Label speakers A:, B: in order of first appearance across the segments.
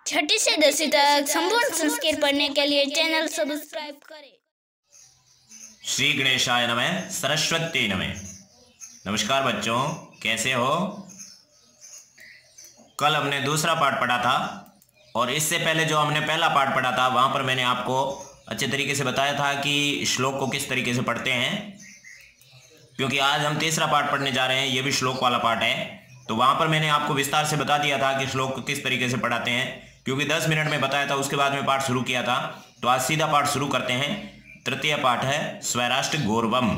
A: छठी से 10वीं तक संपूर्ण संस्कृत पढ़ने के लिए चैनल सब्सक्राइब करें।
B: श्री गणेशाय नमः, सरस्वती नमः। नमस्कार बच्चों, कैसे हो? कल हमने दूसरा पाठ पढ़ा था और इससे पहले जो हमने पहला पाठ पढ़ा था वहाँ पर मैंने आपको अच्छे तरीके से बताया था कि श्लोक को किस तरीके से पढ़ते हैं, क्योंकि आज हम तीसरा पाठ पढ़ने जा रहे हैं। ये भी श्लोक वाला पाठ है। तो वहाँ पर मैंने आपको विस्तार से बता दिया था कि श्लोक को किस तरीके से पढ़ाते हैं, क्योंकि 10 मिनट में बताया था, उसके बाद में पाठ शुरू किया था। तो आज सीधा पाठ शुरू करते हैं। तृतीय पाठ है स्वराष्ट्र गौरवम।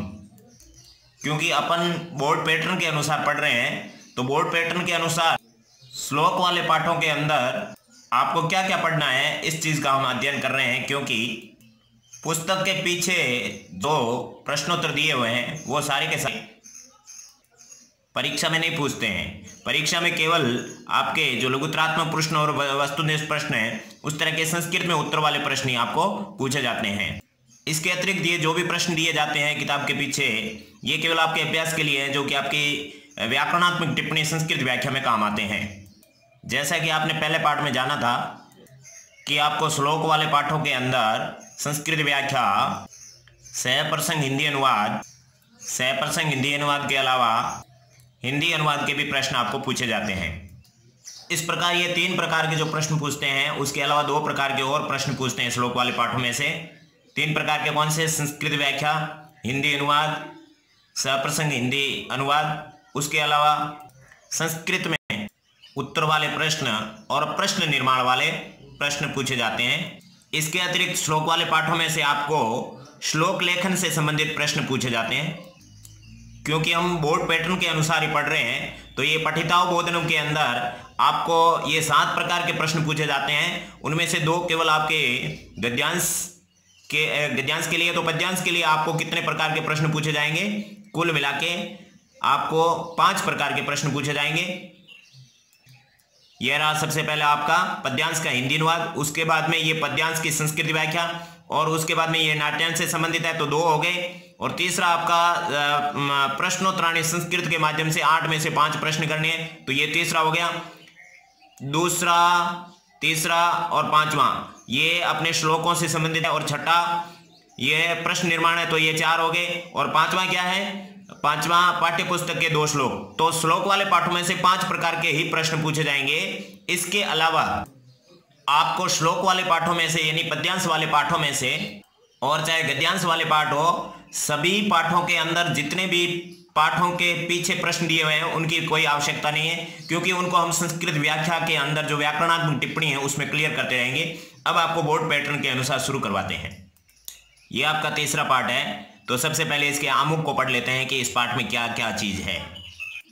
B: क्योंकि अपन बोर्ड पैटर्न के अनुसार पढ़ रहे हैं, तो बोर्ड पैटर्न के अनुसार श्लोक वाले पाठों के अंदर आपको क्या क्या पढ़ना है, इस चीज़ का हम अध्ययन कर रहे हैं। क्योंकि पुस्तक के पीछे जो प्रश्नोत्तर दिए हुए हैं वो सारे के सारे परीक्षा में नहीं पूछते हैं। परीक्षा में केवल आपके जो लघुत्रात्मक प्रश्न और वस्तुनिष्ठ प्रश्न हैं, उस तरह के संस्कृत में उत्तर वाले प्रश्न ही आपको पूछे जाते हैं। इसके अतिरिक्त ये जो भी प्रश्न दिए जाते हैं किताब के पीछे, ये केवल आपके अभ्यास के लिए है, जो कि आपकी व्याकरणात्मक टिप्पणी संस्कृत व्याख्या में काम आते हैं। जैसा कि आपने पहले पाठ में जाना था कि आपको श्लोक वाले पाठों के अंदर संस्कृत व्याख्या, सहप्रसंग हिंदी अनुवाद के अलावा हिंदी अनुवाद के भी प्रश्न आपको पूछे जाते हैं। इस प्रकार ये 3 प्रकार के जो प्रश्न पूछते हैं, उसके अलावा 2 प्रकार के और प्रश्न पूछते हैं श्लोक वाले पाठों में से। 3 प्रकार के कौन से? संस्कृत व्याख्या, हिंदी अनुवाद, सप्रसंग हिंदी अनुवाद। उसके अलावा संस्कृत में उत्तर वाले प्रश्न और प्रश्न निर्माण वाले प्रश्न पूछे जाते हैं। इसके अतिरिक्त श्लोक वाले पाठों में से आपको श्लोक लेखन से संबंधित प्रश्न पूछे जाते हैं। क्योंकि हम बोर्ड पैटर्न के अनुसार ही पढ़ रहे हैं, तो ये पठिताओ बोधनम के अंदर आपको ये 7 प्रकार के प्रश्न पूछे जाते हैं। उनमें से 2 केवल आपके गद्यांश के लिए। तो पद्यांश के लिए आपको कितने प्रकार के प्रश्न पूछे जाएंगे? कुल मिला के आपको 5 प्रकार के प्रश्न पूछे जाएंगे। यह रहा सबसे पहले आपका पद्यांश का हिंदी अनुवाद, उसके बाद में ये पद्यांश की संस्कृत व्याख्या, और उसके बाद में ये नाट्यांश से संबंधित है, तो 2 हो गए। और तीसरा आपका प्रश्नोत्तराणी संस्कृत के माध्यम से 8 में से 5 प्रश्न करने हैं, तो ये तीसरा हो गया। दूसरा, तीसरा और 5वां ये अपने श्लोकों से संबंधित है, और छठा ये प्रश्न निर्माण है, तो ये 4 हो गए। और 5वां क्या है? 5वां पाठ्य पुस्तक के 2 श्लोक। तो श्लोक वाले पाठों में से 5 प्रकार के ही प्रश्न पूछे जाएंगे। इसके अलावा आपको श्लोक वाले पाठों में से, यानी पद्यांश वाले पाठों में से, और चाहे गद्यांश वाले पाठ हो, सभी पाठों के अंदर जितने भी पाठों के पीछे प्रश्न दिए हुए हैं उनकी कोई आवश्यकता नहीं है, क्योंकि उनको हम संस्कृत व्याख्या के अंदर जो व्याकरणात्मक टिप्पणी है उसमें क्लियर करते रहेंगे। अब आपको बोर्ड पैटर्न के अनुसार शुरू करवाते हैं। ये आपका तीसरा पाठ है। तो सबसे पहले इसके आमुख को पढ़ लेते हैं कि इस पाठ में क्या क्या चीज है।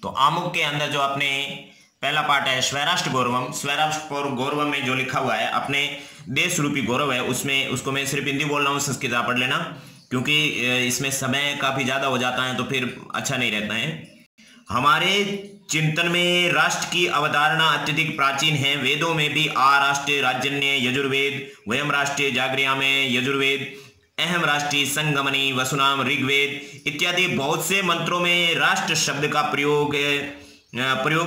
B: तो आमुख के अंदर जो अपने पहला पाठ है स्वराष्ट्र गौरवम। स्वराष्ट्र गौरवम में जो लिखा हुआ है अपने देश रूपी गौरव है, उसमें उसको मैं सिर्फ हिंदी बोल रहा हूँ, संस्कृत आप पढ़ लेना, क्योंकि इसमें समय काफी ज्यादा हो जाता है तो फिर अच्छा नहीं रहता है। हमारे चिंतन में राष्ट्र की अवधारणा अत्यधिक प्राचीन है। वेदों में भी आराष्ट्रीय राजन्य यजुर्वेद, वयम राष्ट्रीय जागृयामे यजुर्वेद, अहम राष्ट्रीय संगमनी वसुनाम ऋग्वेद इत्यादि बहुत से मंत्रों में राष्ट्र शब्द का प्रयोग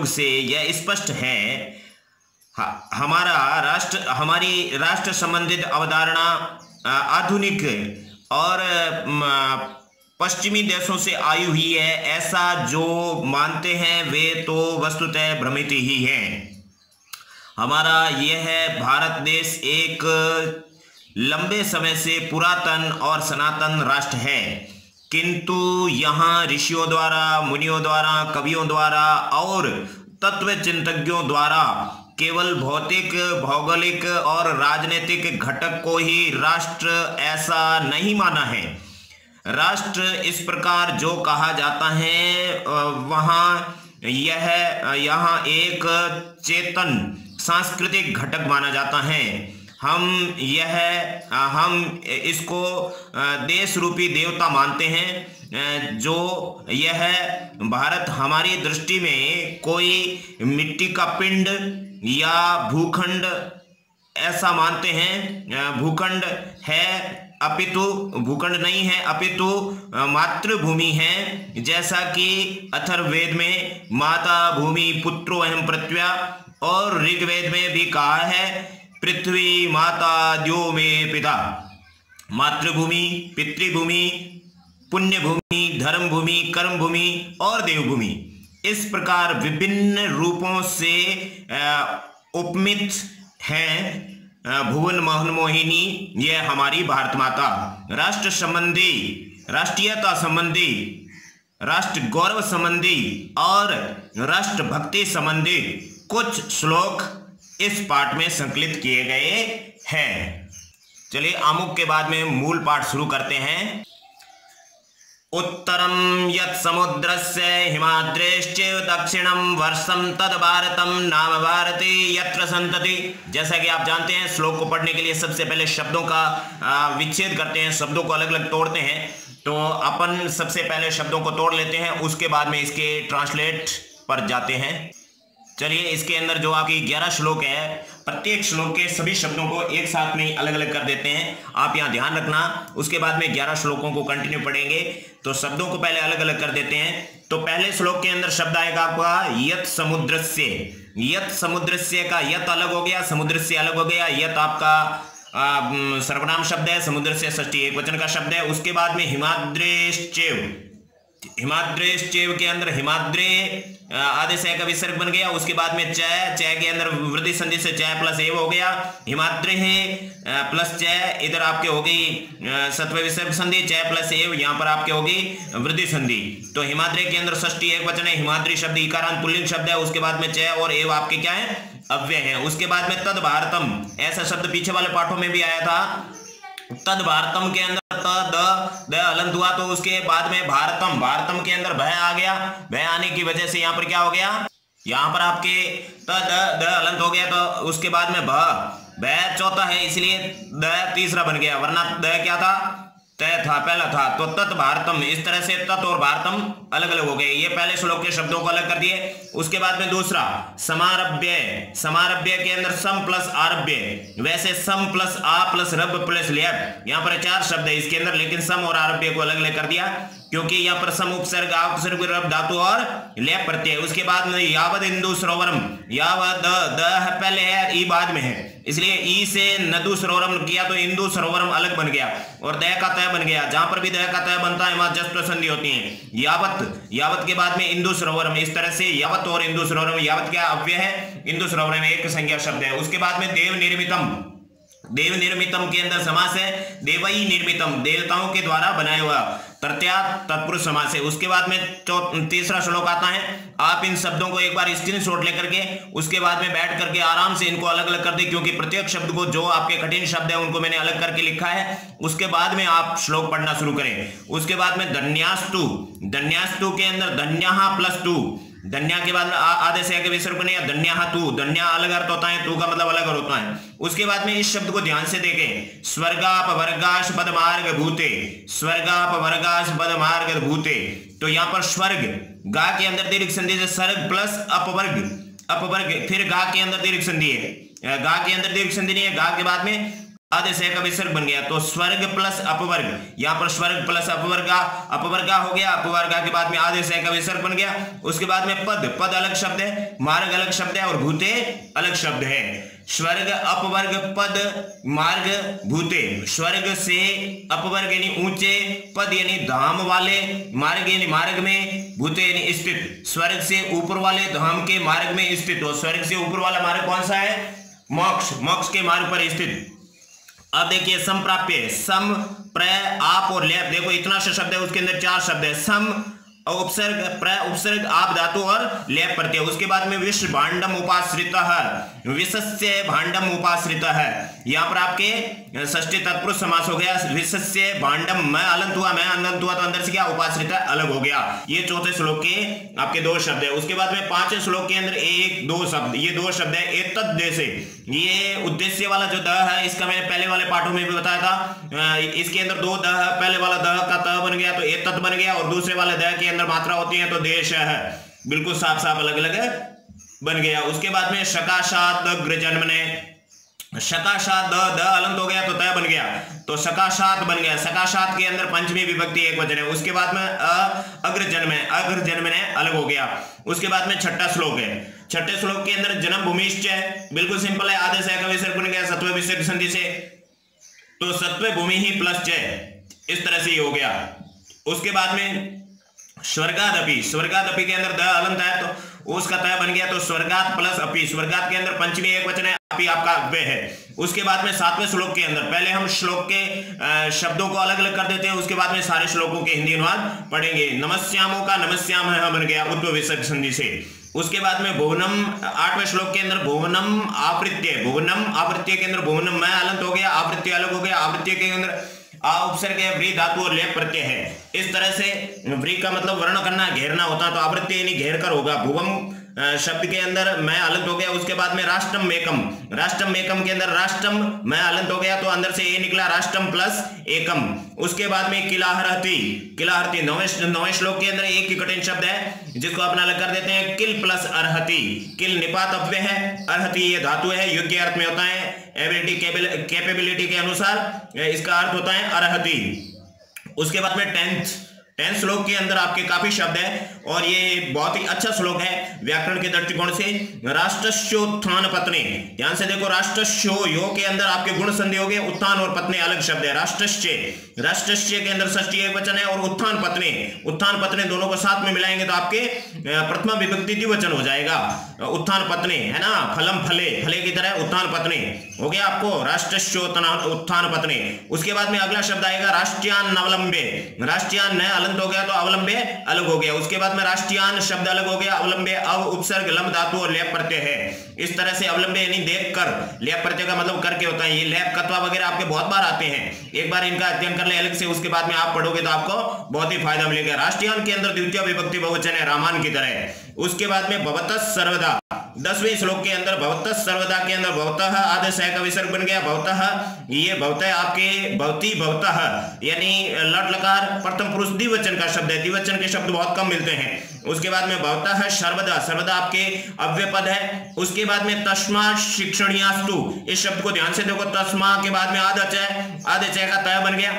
B: से यह स्पष्ट है हमारी राष्ट्र संबंधित अवधारणा आधुनिक और पश्चिमी देशों से आई हुई है। ऐसा जो मानते हैं वे तो वस्तुतः भ्रमित ही हैं। हमारा यह भारत देश एक लंबे समय से पुरातन और सनातन राष्ट्र है, किंतु यहाँ ऋषियों द्वारा, मुनियों द्वारा, कवियों द्वारा और तत्व चिंतकों द्वारा केवल भौतिक, भौगोलिक और राजनीतिक घटक को ही राष्ट्र ऐसा नहीं माना है। राष्ट्र इस प्रकार जो कहा जाता है यहाँ एक चेतन सांस्कृतिक घटक माना जाता है। हम इसको देश रूपी देवता मानते हैं। जो यह भारत हमारी दृष्टि में कोई मिट्टी का पिंड या भूखंड ऐसा मानते हैं। भूखंड है अपितु भूखंड नहीं है, अपितु मातृभूमि है। जैसा कि अथर्ववेद में माता भूमि पुत्रो अहम पृथ्व्या और ऋग्वेद में भी कहा है पृथ्वी माता द्यो में पिता, मातृभूमि, पितृभूमि, पुण्य भूमि, धर्म भूमि, कर्म भूमि और देवभूमि, इस प्रकार विभिन्न रूपों से उपमित हैं भुवन मोहन मोहिनी ये हमारी भारत माता। राष्ट्र संबंधी, राष्ट्रीयता संबंधी, राष्ट्र गौरव संबंधी और राष्ट्र भक्ति संबंधी कुछ श्लोक इस पाठ में संकलित किए गए हैं। चलिए आमुख के बाद में मूल पाठ शुरू करते हैं। उत्तरम यत् समुद्रस्य हिमाद्रेश्च दक्षिणम वर्षम तद भारतम नाम भारती यत्र संतति। जैसा कि आप जानते हैं श्लोक को पढ़ने के लिए सबसे पहले शब्दों का विच्छेद करते हैं, शब्दों को अलग अलग तोड़ते हैं। तो अपन सबसे पहले शब्दों को तोड़ लेते हैं, उसके बाद में इसके ट्रांसलेट पर जाते हैं। चलिए इसके अंदर जो आपकी 11 श्लोक है, प्रत्येक श्लोक के सभी शब्दों को एक साथ में अलग अलग कर देते हैं, आप यहाँ ध्यान रखना। उसके बाद में 11 श्लोकों को कंटिन्यू पढ़ेंगे, तो शब्दों को पहले अलग अलग कर देते हैं। तो पहले श्लोक के अंदर शब्द आएगा आपका यत समुद्रस्य। यत समुद्रस्य का यत अलग हो गया, समुद्र से अलग हो गया। यत आपका सर्वनाम शब्द है, समुद्र से षष्ठी एकवचन का शब्द है। उसके बाद में हिमाद्रेश्चैव, हिमाद्रेश्चैव के अंदर हिमाद्रे आदेश का विसर्ग बन गया। उसके बाद में चय, चय के अंदर वृद्धि संधि से चय प्लस एव हो गया। हिमाद्रे प्लस चय, इधर आपके हो गई सत्व विसर्ग संधि, चय प्लस एव यहाँ पर आपके होगी वृद्धि संधि। तो हिमाद्रे के अंदर षष्ठी एक वचन है, हिमाद्री शब्द इकारांत पुल्लिंग शब्द है। उसके बाद में चय और एव आपके क्या है, अव्यय है। उसके बाद में तद भारतम, ऐसा शब्द पीछे वाले पाठों में भी आया था। तद भारतम के अंदर द हलंत हुआ, तो उसके बाद में भारतम, भारतम के अंदर भय आ गया। भय आने की वजह से यहाँ पर क्या हो गया, यहाँ पर आपके द हलंत हो गया। तो उसके बाद में भय चौथा है, इसलिए द तीसरा बन गया, वरना द क्या था, तय था, पहला था। तो तत् भारतम, इस तरह से तत् और भारतम अलग अलग हो गए। ये पहले श्लोक के शब्दों को अलग कर दिए। उसके बाद में दूसरा समारभ्य, समारभ्य के अंदर सम प्लस आरभ्य, वैसे सम प्लस आ प्लस रब प्लस लेप, यहाँ पर 4 शब्द है इसके अंदर, लेकिन सम और आरभ्य को अलग अलग कर दिया क्योंकि यहाँ पर सम उपसर्ग, आ उपसर्ग, रब धातु और लेप प्रत्यय। उसके बाद में यावद इंदु सरोवरम, यावद द पहले है, ई बाद में है, इसलिए ई से नदु सरोवरम किया तो इंदु सरोवरम अलग बन गया और दय का तय बन गया। जहां पर भी दय का तय बनता है वहां जस्ट संधि होती है। यावत, यावत के बाद में इंदु सरोवरम, इस तरह से यावत और इंदु सरोवरम, यावत क्या अव्यय है, इंदु सरोवरम एक संज्ञा शब्द है। उसके बाद में देव निर्मितम, देव निर्मितम के अंदर समास है देवई निर्मितम, देवताओं के द्वारा बनाया हुआ, तृतीया तत्पुरुष समास है। उसके बाद में तीसरा श्लोक आता है। आप इन शब्दों को एक बार स्क्रीनशॉट लेकर के उसके बाद में बैठ करके आराम से इनको अलग अलग कर दे, क्योंकि प्रत्येक शब्द को जो आपके कठिन शब्द है उनको मैंने अलग करके लिखा है। उसके बाद में आप श्लोक पढ़ना शुरू करें। उसके बाद में धन्यास्तु, धन्यास्तु के अंदर धन्या प्लस टू, धन्या के बाद आदेश है कि विसर्ग बने, धन्या तू, धन्या अलग अर्थ होता है, तू का मतलब अलग अर्थ होता है। उसके बाद में इस शब्द को ध्यान से देखें, स्वर्गाप वर्गाश पद मार्ग भूते, स्वर्गाप वर्गाश पद मार्ग भूते। तो यहाँ पर स्वर्ग गा के अंदर दीर्घ संधि से सर्ग प्लस अपवर्ग, अपवर्ग, फिर गा के अंदर दीर्घ संधि है, गा के अंदर दीर्घ संधि नहीं है, गा के बाद में आदेश का विसर्ग बन गया। तो स्वर्ग प्लस अपवर्ग, यहाँ पर स्वर्ग प्लस अपवर्गा, अपवर्गा हो गया, अपवर्गा के बाद में आदेश का विसर्ग बन गया। उसके बाद में पद, पद अलग शब्द है, मार्ग अलग शब्द है और भूते अलग शब्द है। स्वर्ग अपवर्ग पद मार्ग भूते, स्वर्ग से अपवर्ग यानी ऊंचे, पद यानी धाम वाले, मार्ग यानी मार्ग में, भूते यानी स्थित, स्वर्ग से ऊपर वाले धाम के मार्ग में स्थित हो। स्वर्ग से ऊपर वाला मार्ग कौन सा है, मोक्ष, मोक्ष के मार्ग पर स्थित। अब देखिए संप्राप्य, सम प्र आप और लेप, देखो इतना सा शब्द है, उसके अंदर 4 शब्द है, सम उपसर्ग, प्र उपसर्ग, आप धातु और लेप प्रत्यय। उसके बाद में विश्व भांडम उपाश्रितः, विशस्य भांडम उपाश्रितः, यहाँ पर आपके षष्ठी तत्पुरुष समास हो गया। विशस्य भांडम, मैं अलंत हुआ, मैं अनंत हुआ, तो अंदर से क्या उपाश्रित अलग हो गया। ये चौथे श्लोक के आपके 2 शब्द है। उसके बाद में 5वें श्लोक के अंदर 1-2 शब्द, ये 2 शब्द है। एतद्देशे, ये उद्देश्य वाला जो द है, इसका मैंने पहले वाले पाठों में भी बताया था, इसके अंदर 2 द है, पहले वाला द का त बन गया तो एतत् बन गया, और दूसरे वाले द के अंदर मात्रा होती है तो देश है, बिल्कुल साफ साफ अलग अलग बन गया। उसके बाद में सकाशात अग्र जन्मने, शकाशात द अलंत हो गया तो तय बन गया, तो शकाशात बन गया। शकाशात के अंदर पंचमी विभक्ति एक वचन है। उसके बाद में अग्रजन्म है, अग्रजन्म ने अलग हो गया। उसके बाद में छठा श्लोक है। छठे श्लोक के अंदर जन्म भूमिश्च है, बिल्कुल सिंपल है, आदेश है का विसर्ग बन गया सत्व विसर्ग संधि से, तो सत्व भूमि ही प्लस च, इस तरह से ही हो गया। उसके बाद में स्वर्गादपि, स्वर्गादपि के अंदर द अलंत है तो उसका तय बन गया, तो स्वर्गात प्लस अपि, स्वर्गात के अंदर पंचमी एक वचन है, अपि आपका वे है। उसके बाद में सातवें श्लोक के अंदर, पहले हम श्लोक के शब्दों को अलग अलग कर देते हैं, उसके बाद में सारे श्लोकों के हिंदी अनुवाद पढ़ेंगे। नमस्यामों का नमस्याम है बन गया उद्भव विसर्ग संधि से। उसके बाद में भुवनम, आठवें श्लोक के अंदर भुवनम आवृत्य, भुवनम आवृत्य के अंदर भुवनम में अलंत हो गया, आवृत्य अलग हो गया, आवृत्य के अंदर आ उपसर्ग है, व्री धातु और लेप प्रत्यय है। इस तरह से व्री का मतलब वर्ण करना, घेरना होता, तो आवृत्ति यानी घेर कर होगा। भुवम शब्द के अंदर मैं अलंत हो गया। उसके बाद में राष्ट्रम मेकम, राष्ट्रम मेकम के अंदर राष्ट्रम मैं अलंत हो गया, तो अंदर से ये निकला राष्ट्रम प्लस एकम। उसके बाद में किलाहरति, किलाहरति नौवें श्लोक के अंदर एक ही कठिन शब्द है जिसको अपना अलग कर देते हैं, किल प्लस अर्हति। किल निपात अव्यय है, अर्हति ये धातु है, योग्य अर्थ में होता है, एबिलिटी कैपेबिलिटी के अनुसार इसका अर्थ होता है अर्हति। उसके बाद में टेंथ श्लोक के अंदर आपके काफी शब्द है और ये बहुत ही अच्छा श्लोक है व्याकरण के दृष्टिकोण से। राष्ट्रस्योत्थान पत्ने, ध्यान से देखो, राष्ट्रस्यो यो के अंदर आपके गुण संधि हो गए, उत्थान और पत्ने अलग शब्द है। राष्ट्रस्य, राष्ट्रस्य के अंदर षष्ठी एक वचन है, और उत्थान पत्ने, उत्थान पत्ने दोनों को साथ में मिलाएंगे तो आपके प्रथमा विभक्ति द्विवचन हो जाएगा। उत्थान पत्ने है ना, फलम फले, फले की तरह उत्थान पत्ने हो गया आपको, राष्ट्रस्योत्थान पत्ने। उसके बाद में अगला शब्द आएगा राष्ट्रियान अवलंबे, राष्ट्रियान न अलंत हो गया तो अवलंबे अलग हो गया। उसके बाद में राष्ट्रियान शब्द अलग हो गया, अवलंबे अव उपसर्ग लम धातु और लेप प्रत्यय है। इस तरह से अवलंबे यानी देख कर, लेप प्रत्यय का मतलब करके होता है। ये लेप कत्वा वगैरह आपके बहुत बार आते हैं, एक बार इनका अध्ययन कर ले अलग से, उसके बाद में आप पढ़ोगे तो आपको बहुत ही फायदा मिलेगा। राष्ट्रियान के अंदर द्वितीय विभक्ति बहुवचन है, रामान की तरह। उसके बाद में भवतः सर्वदा, 10वें श्लोक के अंदर भवतः सर्वदा के अंदर भवतः आदेश है का विसर्ग बन गया, भवतः ये भवतः आपके भवती भवतः यानी लट लकार प्रथम पुरुष द्विवचन का शब्द है, द्विवचन के शब्द बहुत कम मिलते हैं। उसके बाद में भवतः सर्वदा, सर्वदा आपके अव्यय पद है। उसके बाद में तस्मा शिक्षणीयास्तु, इस शब्द को ध्यान से देखो, तस्मा के बाद में आदेश है, आदेश है का तय बन गया,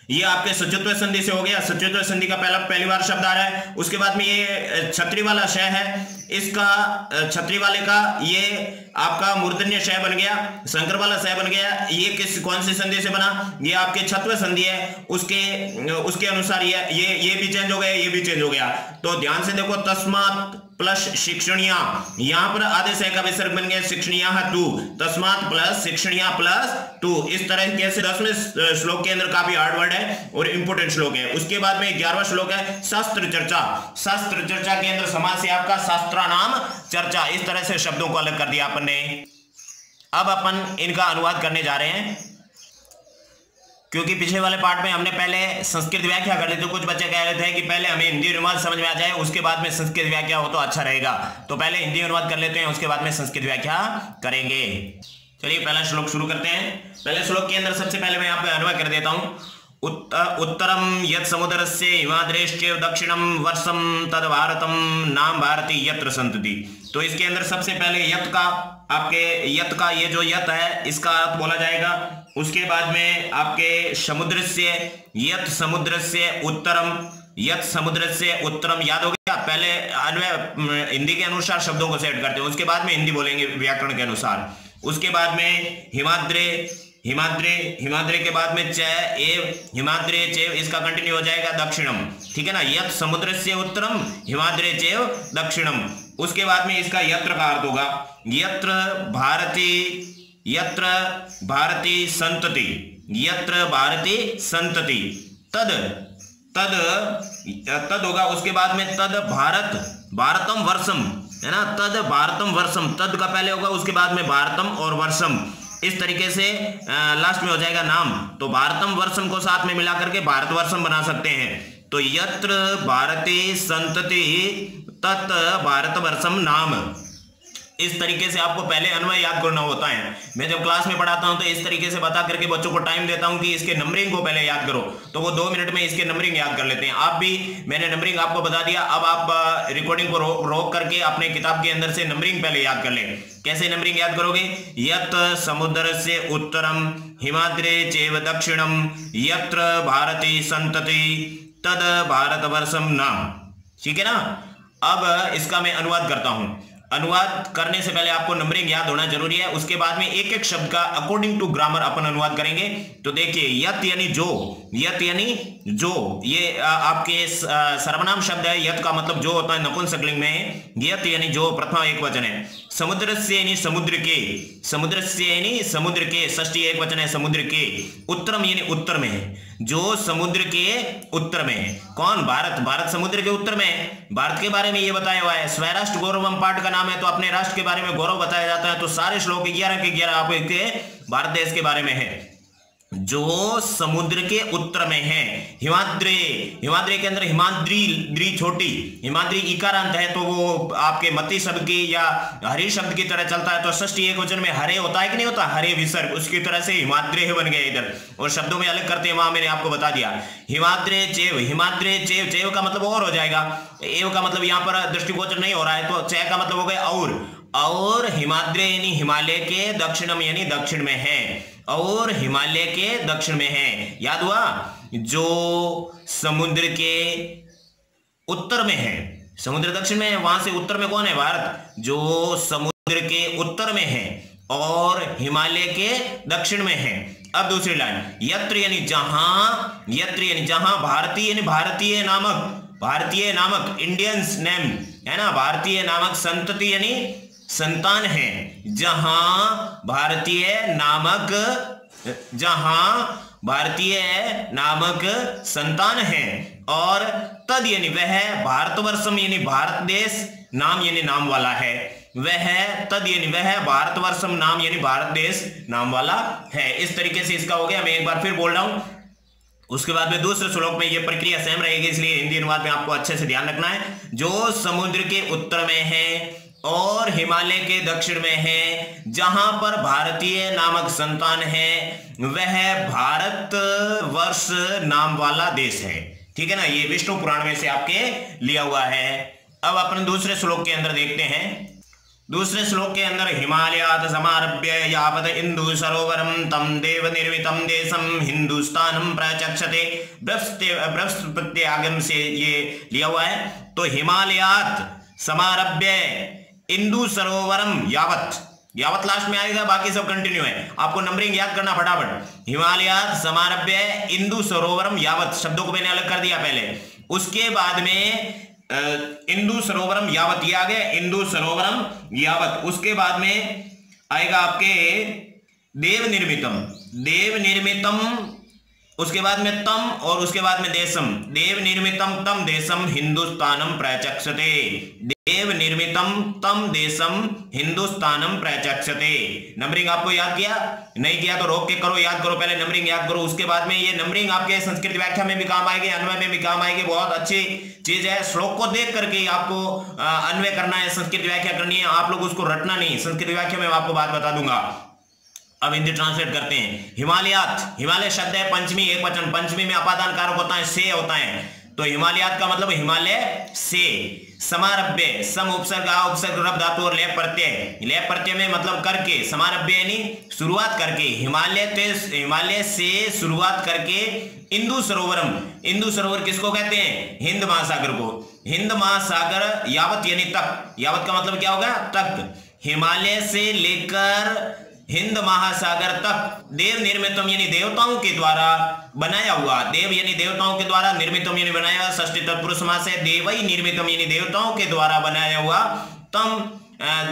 B: ये आपके सचित्व संधि से हो गया, सचित्व संधि का पहली बार शब्द आ रहा है। उसके बाद में ये छत्री वाला शय है, इसका छत्री वाले का ये आपका मूर्धन्य शय बन गया, शंकर वाला शय बन गया। ये कौन सी संधि से बना, ये आपके छत्व संधि है, उसके अनुसार ये भी चेंज हो गया, ये भी चेंज हो गया। तो ध्यान से देखो, तस्मात प्लस शिक्षणिया, यहां पर आदेश है का विसर्ग बन गया, शिक्षणिया टू, तस्मात प्लस शिक्षणिया प्लस टू। इस तरह से 10वें श्लोक के अंदर काफी हार्ड वर्ड है और इंपोर्टेंट श्लोक है। उसके बाद में 11वां श्लोक है शास्त्र चर्चा, शास्त्र चर्चा के अंदर समास है आपका शास्त्रा नाम चर्चा। इस तरह से शब्दों को अलग कर दिया अपन ने। अब अपन इनका अनुवाद करने जा रहे हैं, क्योंकि पिछले वाले पार्ट में हमने पहले संस्कृत व्याख्या कर ली, तो कुछ बच्चे कह रहे थे कि पहले हमें हिंदी अनुवाद समझ में आ जाए, उसके बाद में संस्कृत व्याख्या हो तो अच्छा रहेगा। तो पहले हिंदी अनुवाद कर लेते हैं, उसके बाद में संस्कृत व्याख्या करेंगे। चलिए पहला श्लोक शुरू करते हैं। पहले श्लोक के अंदर सबसे पहले मैं यहाँ पे अनुवाद कर देता हूँ। उत्तरम यत् समुद्रस्य हिमाद्रेश्च दक्षिणम वर्षम तद भारतम नाम भारती यत्र संतति। तो इसके अंदर सबसे पहले यत् का, आपके यत् का ये जो यत् है इसका अर्थ बोला जाएगा। उसके बाद में आपके समुद्र से, यत् समुद्र से उत्तरम, यत् समुद्र से उत्तरम, याद हो गया। पहले अन्वय हिंदी के अनुसार शब्दों को सेट करते हैं, उसके बाद में हिंदी बोलेंगे व्याकरण के अनुसार। उसके बाद में हिमाद्रे, हिमाद्रे, हिमाद्रे के बाद में च एव, हिमाद्रे चेव, इसका कंटिन्यू हो जाएगा दक्षिणम, ठीक है ना। यत् समुद्र से उत्तरम हिमाद्रे चेव दक्षिणम। उसके बाद में इसका यत्र का अर्थ होगा यत्र भारती, यत्र भारती संतति, यत्र भारती संतति, तद तद तद होगा। उसके बाद में तद भारत, भारतम वर्षम है ना, तद भारतम वर्षम, तद का पहले होगा, उसके बाद में भारतम और वर्षम, इस तरीके से लास्ट में हो जाएगा नाम। तो भारतम वर्षम को साथ में मिला करके भारतवर्षम बना सकते हैं। तो यत्र भारती संतति तत् भारतवर्षम नाम। इस तरीके से आपको पहले अन्वय याद करना होता है। मैं जब क्लास में पढ़ाता हूं तो इस तरीके से बता करके बच्चों को टाइम देता हूं कि इसके नंबरिंग को पहले याद करो, तो वो 2 मिनट में इसके नंबरिंग याद कर लेते हैं। आप भी, मैंने नंबरिंग आपको बता दिया, अब आप रिकॉर्डिंग को रोक करके अपने किताब के अंदर से नंबरिंग पहले याद कर लें। कैसे नंबरिंग याद करोगे? यत समुद्र से उत्तरम हिमाद्रे चैव दक्षिणम यत्र भारती संतति तद भारतवर्षम नाम। ठीक है ना? अब इसका मैं अनुवाद करता हूं। अनुवाद करने से पहले आपको नंबरिंग याद होना जरूरी है, उसके बाद में एक एक शब्द का अकॉर्डिंग टू ग्रामर अपन अनुवाद करेंगे। तो देखिए, यत यानी जो, यत यानी जो, ये आपके सर्वनाम शब्द है। यत का मतलब जो होता है, नपुंसकलिंग में। यत यानी जो प्रथमा एक वचन है। समुद्र से यानी समुद्र के, समुद्र से यानी समुद्र के, षष्ठी एक वचन है, समुद्र के। उत्तरम यानी उत्तर में है, जो समुद्र के उत्तर में है। कौन? भारत। भारत समुद्र के उत्तर में है। भारत के बारे में ये बताया हुआ है। स्वराष्ट्र गौरवम पाठ का नाम है, तो अपने राष्ट्र के बारे में गौरव बताया जाता है। तो सारे श्लोक 11 के 11 आपके भारत देश के बारे में है, जो समुद्र के उत्तर में है। हिमाद्री, हिमाद्री के अंदर हिमाद्री द्री छोटी, हिमाद्री इकारांत है, तो वो आपके मती शब्द की या हरि शब्द की तरह चलता है। तो षष्ठी एक वचन में हरे होता है कि नहीं होता? हरे विसर्ग, उसकी तरह से हिमाद्री बन गया इधर। और शब्दों में अलग करते हैं, वहां मैंने आपको बता दिया। हिमाद्रे चैव, हिमाद्रे चैव, चैव का मतलब और हो जाएगा, एव का मतलब यहां पर दृष्टिगोचर नहीं हो रहा है, तो चै का मतलब हो गया और हिमाद्रे यानी हिमालय के दक्षिणम यानी दक्षिण में है, और हिमालय के दक्षिण में है। याद हुआ? जो समुद्र के उत्तर में है, समुद्र दक्षिण में है, वहां से उत्तर में कौन है? भारत। जो समुद्र के उत्तर में है और हिमालय के दक्षिण में है। अब दूसरी लाइन, यत्र यानी जहां, यत्र यानी जहां, भारतीय यानी भारतीय नामक, भारतीय नामक, इंडियंस नेम है ना, भारतीय नामक, संतति यानी संतान है। जहां भारतीय नामक, जहां भारतीय नामक संतान है। और तद यानी वह, भारतवर्षम यानी भारत देश, नाम यानी नाम वाला है। वह तद यानी वह, भारतवर्षम नाम यानी भारत देश नाम वाला है। इस तरीके से इसका हो गया। मैं एक बार फिर बोल रहा हूं, उसके बाद में दूसरे श्लोक में यह प्रक्रिया सेम रहेगी, इसलिए हिंदी अनुवाद में आपको अच्छे से ध्यान रखना है। जो समुद्र के उत्तर में है और हिमालय के दक्षिण में है, जहां पर भारतीय नामक संतान है, वह भारत वर्ष नाम वाला देश है। ठीक है ना? ये विष्णु पुराण में से आपके लिया हुआ है। अब अपन दूसरे श्लोक के अंदर देखते हैं। दूसरे श्लोक के अंदर, हिमालयात समारभ्य यावत इंदु सरोवरम तम देव निर्मितम देशम हिंदुस्तानम प्रचक्षते, बृहस्पति आगम से ये लिया हुआ है। तो हिमालयात समारभ्य इंदु सरोवरम यावत, यावत लास्ट में आएगा, बाकी सब कंटिन्यू है। आपको नंबरिंग याद करना फटाफट। हिमालयात समारभ्य इंदु सरोवरम यावत, शब्दों को मैंने अलग कर दिया पहले। उसके बाद में इंदु सरोवरम यावत, ये आ गया इंदु सरोवरम यावत। उसके बाद में आएगा आपके देव निर्मितम, देव निर्मितम, उसके बाद में तम, और उसके बाद में देशम। देव निर्मितम तम देशम हिंदुस्तानम प्रचक्षते, देव निर्मितम तम देशम हिंदुस्तानम प्रचक्षते। नंबरिंग आपको याद किया? नहीं किया तो रोक के करो, याद करो, पहले नंबरिंग याद करो। उसके बाद में ये नंबरिंग आपके संस्कृत व्याख्या में भी काम आएगी, अन्वय में भी काम आएगी। बहुत अच्छी चीज है। श्लोक को देख करके आपको अन्वय करना है, संस्कृत व्याख्या करनी है। आप लोग उसको रटना नहीं, संस्कृत व्याख्या में आपको बात बता दूंगा। अब हिंदी ट्रांसलेट करते हैं। हिमालयात, हिमालय शब्द है पंचमी एक वचन, पंचमी में अपादान कारक होता है, से होता है। तो हिमालयात का मतलब हिमालय से। समारभ्य, सम उपसर्ग आ उपसर्ग रब धातु और लेप प्रत्यय, लेप प्रत्यय में मतलब करके, समारभ्य यानी शुरुआत करके, हिमालय से शुरुआत करके। इंदु सरोवरम, इंदु सरोवर किसको कहते हैं? हिंद महासागर को। हिंद महासागर यावत यानी तक, यावत का मतलब क्या होगा? तक। हिमालय से लेकर हिंद महासागर तक। देव निर्मितम यानी देवताओं के द्वारा बनाया हुआ, देव यानी देवताओं के द्वारा, निर्मितम यानी बनाया, षष्ठी तत्पुरुष समास है। देवई निर्मितम यानी देवताओं के द्वारा बनाया हुआ, तम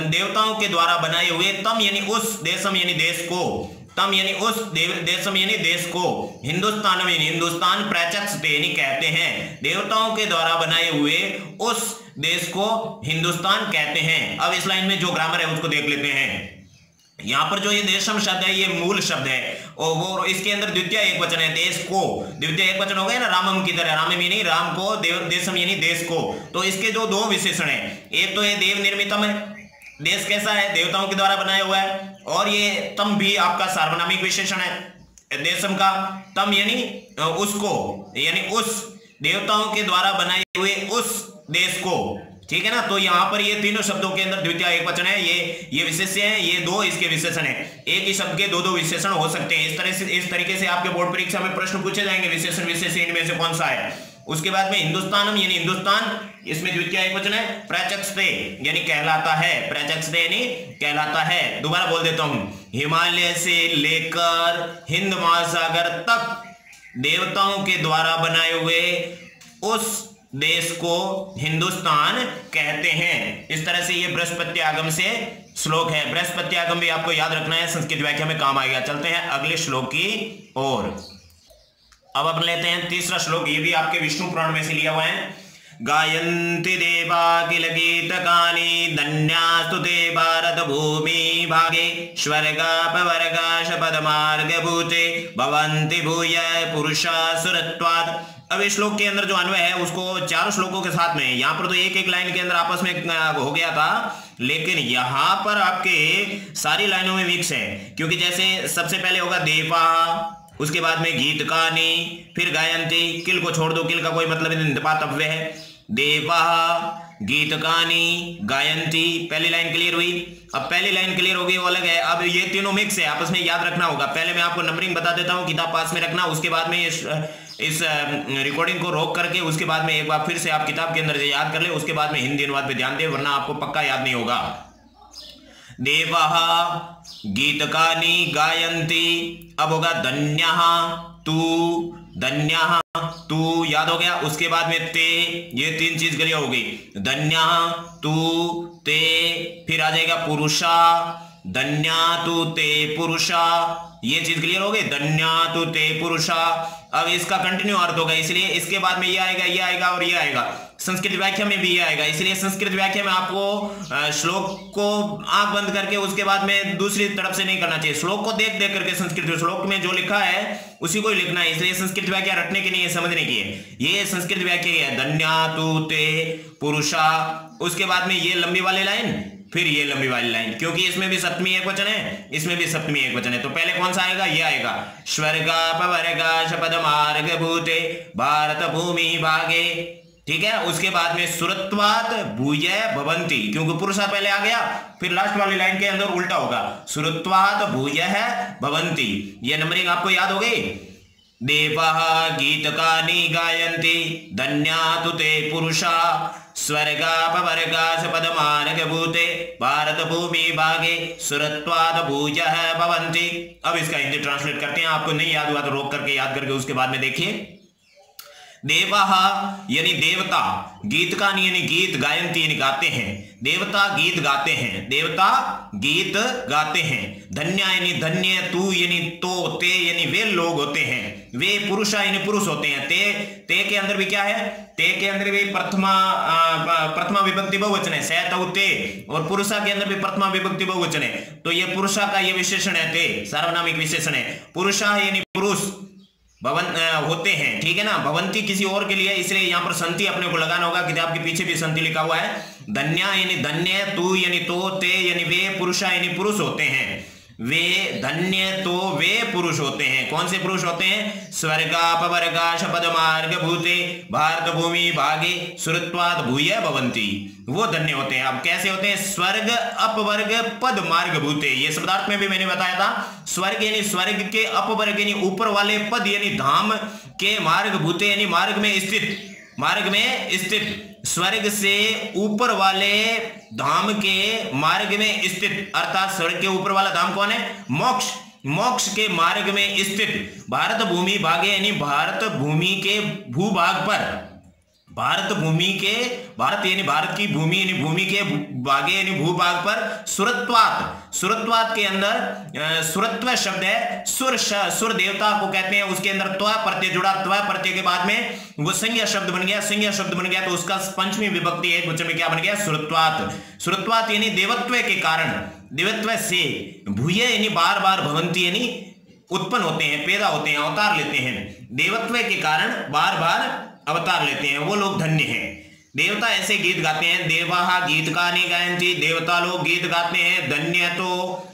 B: देवताओं के द्वारा बनाए हुए, तम यानी उस, देशम यानी देश को, तम यानी उस, देशम यानी देश को, हिंदुस्तान यानी हिंदुस्तान, प्रचक्षते यानी कहते हैं, देवताओं के द्वारा बनाए हुए उस देश को हिंदुस्तान कहते हैं। अब इस लाइन में जो ग्रामर है उसको देख लेते हैं। यहां पर जो ये देशम शब्द है ये मूल शब्द है, और वो इसके अंदर द्वितीय एक वचन है, देश को। द्वितीय एक वचन हो गया ना, रामम की तरह, रामम यानी राम को, देशम यानी देश को। तो इसके जो दो विशेषण है, एक तो ये देव निर्मितम है, देश कैसा है, देवताओं के द्वारा बनाया हुआ है। और ये तम भी आपका सार्वनामिक विशेषण है देशम का। तम यानी उसको, यानी उस देवताओं के द्वारा बनाए हुए उस देश को, ठीक है ना। तो यहां पर ये तीनों शब्दों के अंदर द्वितीय एकवचन है, ये विशेष्य है, ये दो इसके विशेषण है। एक ही शब्द के दो दो विशेषण हो सकते हैं। इस तरीके से आपके बोर्ड परीक्षा में प्रश्न पूछे जाएंगे, विशेषण विशेष इनमें से कौन सा है। उसके बाद में हिंदुस्तानम यानी हिंदुस्तान, इसमें द्वितीय एकवचन है। प्रचक्षते यानी कहलाता है, प्रचक्षते यानी कहलाता है। दोबारा बोल देता हूं, हिमालय से लेकर हिंद महासागर तक देवताओं के द्वारा बनाए हुए उस देश को हिंदुस्तान कहते हैं। इस तरह से ये बृहस्पति आगम से श्लोक है। बृहस्पति आगम भी आपको याद रखना है, संस्कृत व्याख्या में काम आएगा। चलते हैं अगले श्लोक की ओर। अब अपन लेते हैं तीसरा श्लोक, ये भी आपके विष्णु पुराण में से लिया हुआ है। गायन्ति देवा किल गीतकानि धन्यास्तु ते भारत भूमि भागे स्वर्गापवर्गाश पदमार्ग भूते भवन्ति भूय पुरुषा सुरत्वात्। अब इस श्लोक के अंदर जो अन्वय है उसको चारों श्लोकों के साथ में, यहां पर तो एक एक लाइन के अंदर आपस में हो गया था, लेकिन यहां पर आपके सारी लाइनों में मिक्स है। क्योंकि जैसे सबसे पहले होगा देवा, उसके बाद में गीतकानि, फिर गायन्ति। किल को छोड़ दो, किल का कोई मतलब नहीं, निपातव्य है। देवा, गीतकानि, गायन्ति, पहली लाइन क्लियर हुई। अब पहली लाइन क्लियर हो गई, वो अलग है। अब ये तीनों मिक्स है, आपस में याद रखना होगा। पहले मैं आपको नंबरिंग बता देता हूं, किताब पास में रखना। उसके बाद में इस रिकॉर्डिंग को रोक करके उसके बाद में एक बार फिर से आप किताब के अंदर से याद कर ले। उसके बाद में हिंदी अनुवाद पे ध्यान दे, वरना आपको पक्का याद नहीं होगा। देवः गीतकानि गायन्ति। अब होगा धन्यः तू, धन्यः तू याद हो गया। उसके बाद में ते, ये तीन चीज क्लियर हो गई। धन्यः तू ते, फिर आ जाएगा पुरुषा, धन्या तू ते पुरुषा, ये चीज क्लियर हो गई। धन्या तू ते पुरुषा। अब इसका कंटिन्यू अर्थ होगा, इसलिए इसके बाद में ये आएगा और ये आएगा। संस्कृत व्याख्या में भी ये आएगा, इसलिए संस्कृत व्याख्या में आपको श्लोक को आंख बंद करके उसके बाद में दूसरी तरफ से नहीं करना चाहिए। श्लोक को देख देख करके संस्कृत श्लोक में जो लिखा है उसी को ही लिखना है। इसलिए संस्कृत व्याख्या रटने की नहीं है, समझने की है। ये संस्कृत व्याख्या है, धन्या तू ते पुरुषा। उसके बाद में ये लंबी वाली लाइन, फिर ये लंबी वाली लाइन, क्योंकि इसमें भी सप्तमी एकवचन है, इसमें भी सप्तमी एकवचन है। तो पहले कौन सा आएगा, ये आएगा। स्वर्गापवर्गाश पदमार्ग भूते भारत भूमि भागे, ठीक है। उसके बाद में सुरत्वात् भूय भवन्ति, क्योंकि पुरुषा पहले आ गया, फिर लास्ट वाली लाइन के अंदर उल्टा होगा। सुरत्वात् भूय भवन्ति, ये नंबरिंग आपको याद हो गई। देवः गीतकानि गायन्ति धन्या तु ते पुरुषा स्वर्गापवर्गाश पदमार्ग भूते भारत भूमि भागे सुरत्वात् भूयः भवन्ति। अब इसका हिंदी ट्रांसलेट करते हैं। आपको नहीं याद हुआ तो रोक करके याद करके उसके बाद में देखिए। देवः यानी देवता, गीतकानि यानी गीत, गायन्ति यानी गाते हैं। देवता गीत गाते हैं, देवता गीत गाते हैं। धन्य यानी धन्य, तू यानी तो, ते यानी वे लोग होते हैं, वे पुरुषा यानी पुरुष होते हैं। ते के अंदर भी क्या है, ते के अंदर भी प्रथमा विभक्ति बहुवचन है, सै तौ ते, और पुरुषा के अंदर भी प्रथमा विभक्ति बहुवचन है। तो ये पुरुषा का ये विशेषण है, ते सार्वनामिक विशेषण है। पुरुषा यानी पुरुष भवन होते हैं, ठीक है ना। भवंती किसी और के लिए, इसलिए यहां पर संति अपने को लगाना होगा। किताब के पीछे भी संति लिखा हुआ है। धन्या यानी धन्य, तू यानी तो, ते यानी वे, पुरुषा यानी पुरुष होते हैं। वे धन्य तो वे पुरुष होते हैं। कौन से पुरुष होते हैं, स्वर्गापवर्गाश पदमार्ग भूते भारत भूमि भागे सुरत्वात् भूय भवन्ति, वो धन्य होते हैं। अब कैसे होते हैं, स्वर्ग अपवर्ग पद मार्ग भूते, ये शब्दार्थ में भी मैंने बताया था। स्वर्ग यानी स्वर्ग के, अपवर्ग यानी ऊपर वाले, पद यानी धाम के, मार्ग भूते यानी मार्ग में स्थित, मार्ग में स्थित, स्वर्ग से ऊपर वाले धाम के मार्ग में स्थित, अर्थात स्वर्ग के ऊपर वाला धाम कौन है, मोक्ष, मोक्ष के मार्ग में स्थित। भारत भूमि भागे यानी भारत भूमि के भूभाग पर, भारत भूमि के, भारत यानी भारत की भूमि यानी भूमि के भागे यानी भूभाग पर सुरत्वात्, सुरत्वात् के अंदर सुरत्व शब्द है। सुर देवता को कहते हैं, उसके अंदर त्व प्रत्यय जुड़ा, त्व प्रत्यय के बाद में वो संज्ञा शब्द बन गया, संज्ञा शब्द बन गया तो उसका पंचमी विभक्ति एक वचन में क्या बन गया, सुरत्वात्। सुरत्वात् यानी देवत्व के कारण, देवत्व से, भूय यानी बार बार, भवंती यानी उत्पन्न होते हैं, पैदा होते हैं, अवतार लेते हैं। देवत्व के कारण बार बार अवतार लेते हैं, वो लोग धन्य हैं। देवता ऐसे गीत गाते हैं, देवाः गीतकानि गायन्ति, देवता लोग गीत गाते हैं।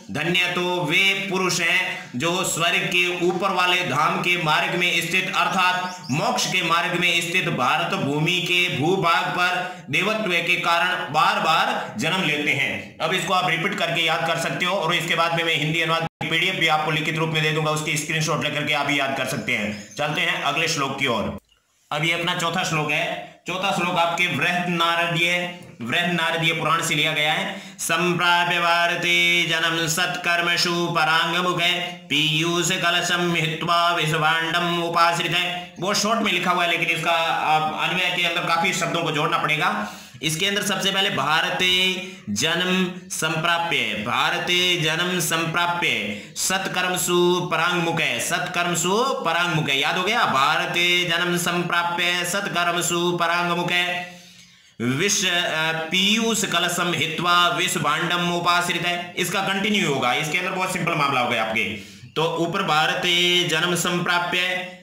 B: धन्य तो वे पुरुष हैं जो स्वर्ग के ऊपर वाले धाम के मार्ग में स्थित अर्थात मोक्ष के मार्ग में स्थित भारत भूमि के भूभाग पर देवत्व के कारण बार बार जन्म लेते हैं। अब इसको आप रिपीट करके याद कर सकते हो और इसके बाद में मैं हिंदी अनुवाद पीडीएफ भी आपको लिखित रूप में दे दूंगा, उसकी स्क्रीनशॉट लेकर के आप याद कर सकते हैं। चलते हैं अगले श्लोक की ओर। अब ये अपना चौथा श्लोक है। चौथा श्लोक आपके बृहन्नारदीय पुराण से लिया गया है। संप्राप्य भारते जन्म सत्कर्मसु परांगमुखे पीयूष कलशम हित्वा विश्वांडम उपाश्रित है। वो शॉर्ट में लिखा हुआ है लेकिन इसका अन्वय के अंदर काफी शब्दों को जोड़ना पड़ेगा। इसके अंदर सबसे पहले भारते जन्म संप्राप्य सत्कर्मसु परांगमुखे याद हो गया। भारते जन्म संप्राप्य सत्कर्मसु परांगमुखे विष पीयूष कलशम हित्वा विष भांडम उपाश्रित है। इसका कंटिन्यू होगा, इसके अंदर बहुत सिंपल मामला हो गया आपके। तो ऊपर भारते जन्म संप्राप्य,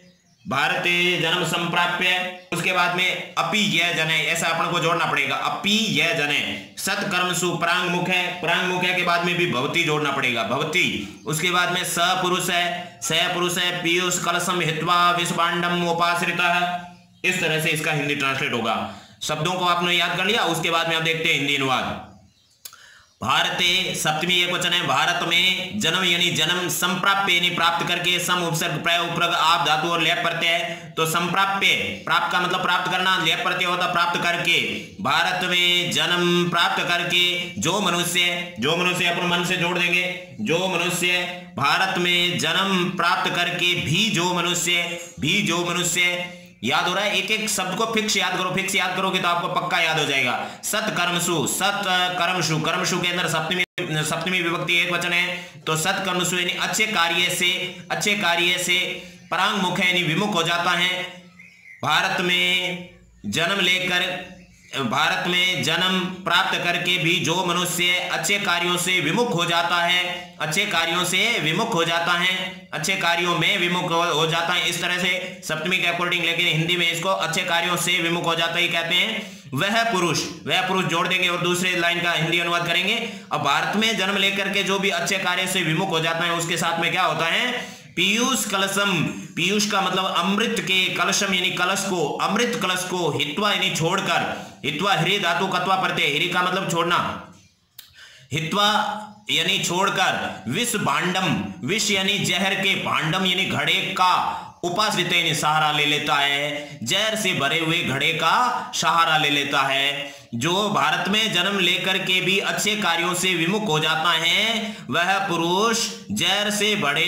B: उसके बाद में अपि यह जने, ऐसा अपन को जोड़ना पड़ेगा। अपि यह जने सत्कर्मसु परांगमुखे के बाद में भी भवती जोड़ना पड़ेगा, भवती। उसके बाद में सपुरुष है पीयूष कलशम हित्वा विषपांडम उपाश्रिता है। इस तरह से इसका हिंदी ट्रांसलेट होगा। शब्दों को आपने याद कर लिया, उसके बाद में आप देखते हैं हिंदी अनुवाद। भारते सप्तमी एक वचन है। भारत में जन्म यानी जन्म, संप्राप्य यानी प्राप्त करके, सम उपसर्ग प्रय उपसर्ग आप धातु और लेप प्रत्यय है। तो संप्राप्य, प्राप्त का मतलब प्राप्त करना, लेप प्रत्यय होता प्राप्त करके। भारत में जन्म प्राप्त करके जो मनुष्य अपन मन से जोड़ देंगे, जो मनुष्य भारत में जन्म प्राप्त करके भी जो मनुष्य याद हो रहा है। एक एक शब्द को फिक्स याद करोगे तो आपको पक्का याद हो जाएगा। कर्मशु के अंदर सप्तमी विभक्ति एक वचन है। तो सत्कर्मशु यानी अच्छे कार्य से परांगमुख यानी विमुख हो जाता है। भारत में जन्म प्राप्त करके भी जो मनुष्य अच्छे कार्यों से विमुख हो जाता है, अच्छे कार्यों में विमुख हो जाता है। इस तरह से सप्तमी के अकॉर्डिंग, लेकिन हिंदी में इसको अच्छे कार्यों से विमुख हो जाता ही कहते हैं। वह पुरुष जोड़ देंगे और दूसरे लाइन का हिंदी अनुवाद करेंगे। अब भारत में जन्म लेकर के जो भी अच्छे कार्य से विमुख हो जाता है, उसके साथ में क्या होता है? पीयूष कलशम, पीयूष का मतलब अमृत के, कलशम यानी कलश को, अमृत कलश को, हित्वा यानी छोड़कर, हित्वा ह्री धातु कत्वा प्रत्यय, ह्री का मतलब छोड़ना, हित्वा यानी छोड़कर, विष भांडम, विष यानी जहर के, भांडम यानी घड़े का, उपाश्रित यानी सहारा ले लेता है, जहर से भरे हुए घड़े का सहारा ले लेता है। जो भारत में जन्म लेकर के भी अच्छे कार्यों से विमुख हो जाता है, वह पुरुष जहर से बड़े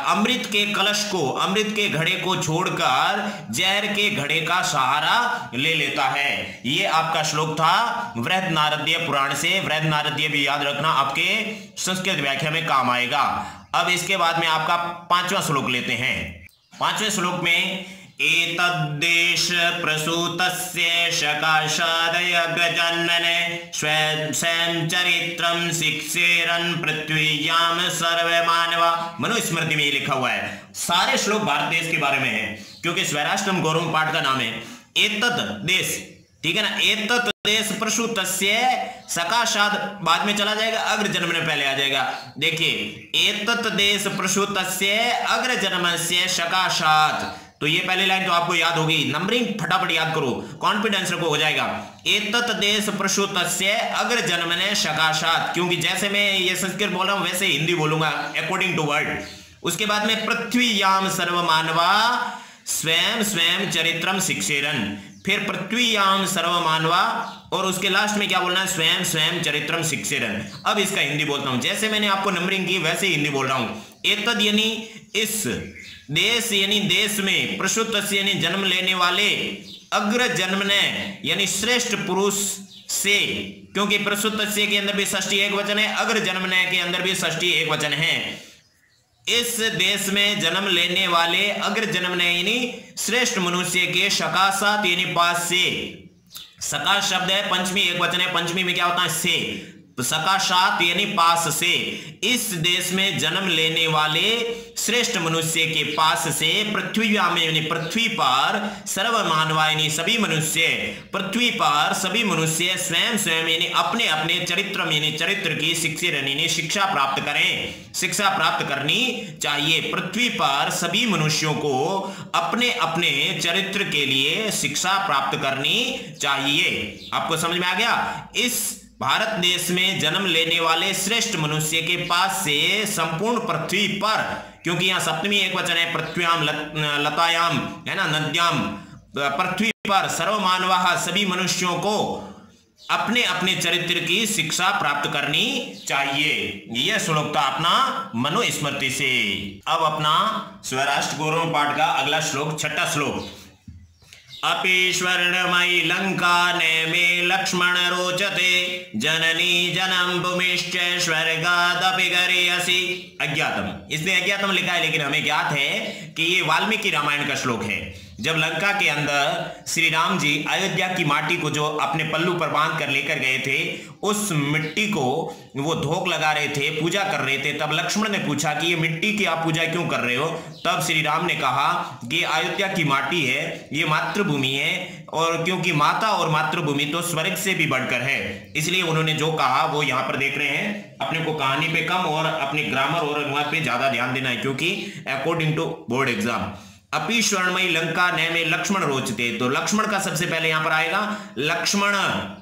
B: अमृत के कलश को, अमृत के घड़े को छोड़कर जहर के घड़े का सहारा ले लेता है। ये आपका श्लोक था बृहन्नारदीय पुराण से। बृहन्नारदीय भी याद रखना, आपके संस्कृत व्याख्या में काम आएगा। अब इसके बाद में आपका पांचवा श्लोक लेते हैं। पांचवें श्लोक में एतद्देश प्रसूतस्य शकाशादयग्रजन्मने स्वयं चरित्रं शिक्षेरन् पृथ्वीयाम सर्वमानवा। मनुस्मृति में ये लिखा हुआ है। सारे श्लोक भारत देश के बारे में है, क्योंकि स्वराष्ट्रम गौरव पाठ का नाम है। एतत् देश, ठीक है ना, एतत् देश प्रसूतस्य सकाशाद बाद में चला जाएगा, अग्र जन्म में पहले आ जाएगा। देखिए, एतत् देश प्रसूतस्य अग्र जन्मस्य सकाशात, तो ये पहली लाइन तो आपको याद होगी। नंबरिंग फटाफट याद करो, कॉन्फिडेंस रखो, हो जाएगा। एतत् देश प्रसूतस्य अग्र जन्मने सकाशात, क्योंकि जैसे मैं ये संस्कृत बोल रहा हूं वैसे हिंदी बोलूंगा अकॉर्डिंग टू वर्ड। उसके बाद में पृथ्वीयाम सर्वमानवा स्वयं चरित्रम शिक्षेरन्, फिर पृथ्वीयाम सर्वमानवा, और उसके लास्ट में क्या बोलना है? स्वयं चरित्रम शिक्षेरन्। अब इसका हिंदी बोलता हूं, जैसे मैंने आपको नंबरिंग की वैसे हिंदी बोल रहा हूं। एतद यानी इस, देश यानी देश में, प्रसूत यानी जन्म लेने वाले, अग्र जन्मने यानी श्रेष्ठ पुरुष से, क्योंकि प्रसूत के अंदर भी षष्ठी एक वचन है, अग्र जन्मने के अंदर भी षष्ठी एक वचन है। इस देश में जन्म लेने वाले अग्र जन्मने यानी श्रेष्ठ मनुष्य के सकाशात यानी पास से, सकाश शब्द है, पंचमी एक वचन है, पंचमी में क्या होता है? से, सकाशात यानी पास से। इस देश में जन्म लेने वाले श्रेष्ठ मनुष्य के पास से पृथ्वीयाम यानी पृथ्वी पर सर्व मानवा यानी सभी मनुष्य, पृथ्वी पर सभी मनुष्य स्वयं स्वयं यानी अपने अपने चरित्र यानी चरित्र की शिक्षा प्राप्त करें, शिक्षा प्राप्त करनी चाहिए। पृथ्वी पर सभी मनुष्यों को अपने अपने चरित्र के लिए शिक्षा प्राप्त करनी चाहिए। आपको समझ में आ गया? इस भारत देश में जन्म लेने वाले श्रेष्ठ मनुष्य के पास से संपूर्ण पृथ्वी पर, क्योंकि यहाँ सप्तमी एक वचन है, पृथ्व्याम लतायाम है ना, नद्याम, पृथ्वी पर सर्व मानवाः सभी मनुष्यों को अपने अपने चरित्र की शिक्षा प्राप्त करनी चाहिए। यह श्लोक था अपना मनुस्मृति से। अब अपना स्वराष्ट्र गौरव पाठ का अगला श्लोक, छठा श्लोक। अपि स्वर्णमयी लंका नैमे लक्ष्मण रोचते, जननी जन्म भूमिश्च स्वर्गादपि गरीयसी अज्ञातम। इसने अज्ञातम लिखा है, लेकिन हमें ज्ञात है कि ये वाल्मीकि रामायण का श्लोक है। जब लंका के अंदर श्री राम जी अयोध्या की माटी को जो अपने पल्लू पर बांध कर लेकर गए थे, उस मिट्टी को वो धोख लगा रहे थे, पूजा कर रहे थे, तब लक्ष्मण ने पूछा कि ये मिट्टी की आप पूजा क्यों कर रहे हो? तब श्री राम ने कहा कि अयोध्या की माटी है, ये मातृभूमि है, और क्योंकि माता और मातृभूमि तो स्वर्ग से भी बढ़कर है, इसलिए उन्होंने जो कहा वो यहाँ पर देख रहे हैं। अपने को कहानी पे कम और अपने ग्रामर और अनुवाद पे ज्यादा ध्यान देना है, क्योंकि अकॉर्डिंग टू बोर्ड एग्जाम। अपि स्वर्णमयी लंका नैमे लक्ष्मण रोचते, तो लक्ष्मण का सबसे पहले यहां पर आएगा लक्ष्मण।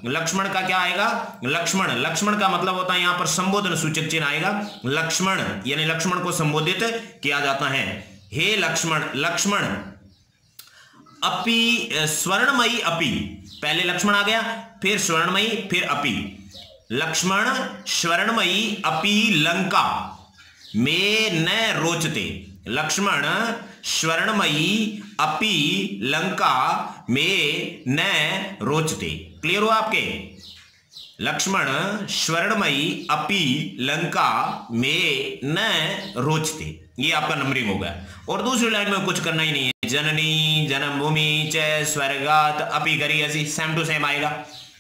B: लक्ष्मण का क्या आएगा? लक्ष्मण। लक्ष्मण का मतलब होता है यहां पर संबोधन सूचक चिन्ह आएगा, लक्ष्मण, यानी लक्ष्मण को संबोधित किया जाता है। हे लक्ष्मण, लक्ष्मण। अपि स्वर्णमयी, अपि पहले लक्ष्मण आ गया, फिर स्वर्णमयी, फिर अपि। लक्ष्मण स्वर्णमयी अपि लंका में न रोचते। लक्ष्मण स्वर्णमयी अपि लंका में न रोचते। क्लियर हो आपके? लक्ष्मण स्वर्णमयी अपि लंका में न रोचते, ये आपका नंबरिंग होगा। और दूसरी लाइन में कुछ करना ही नहीं है। जननी जन्मभूमि च स्वर्गात अपि गरीयसी, सेम टू सेम आएगा।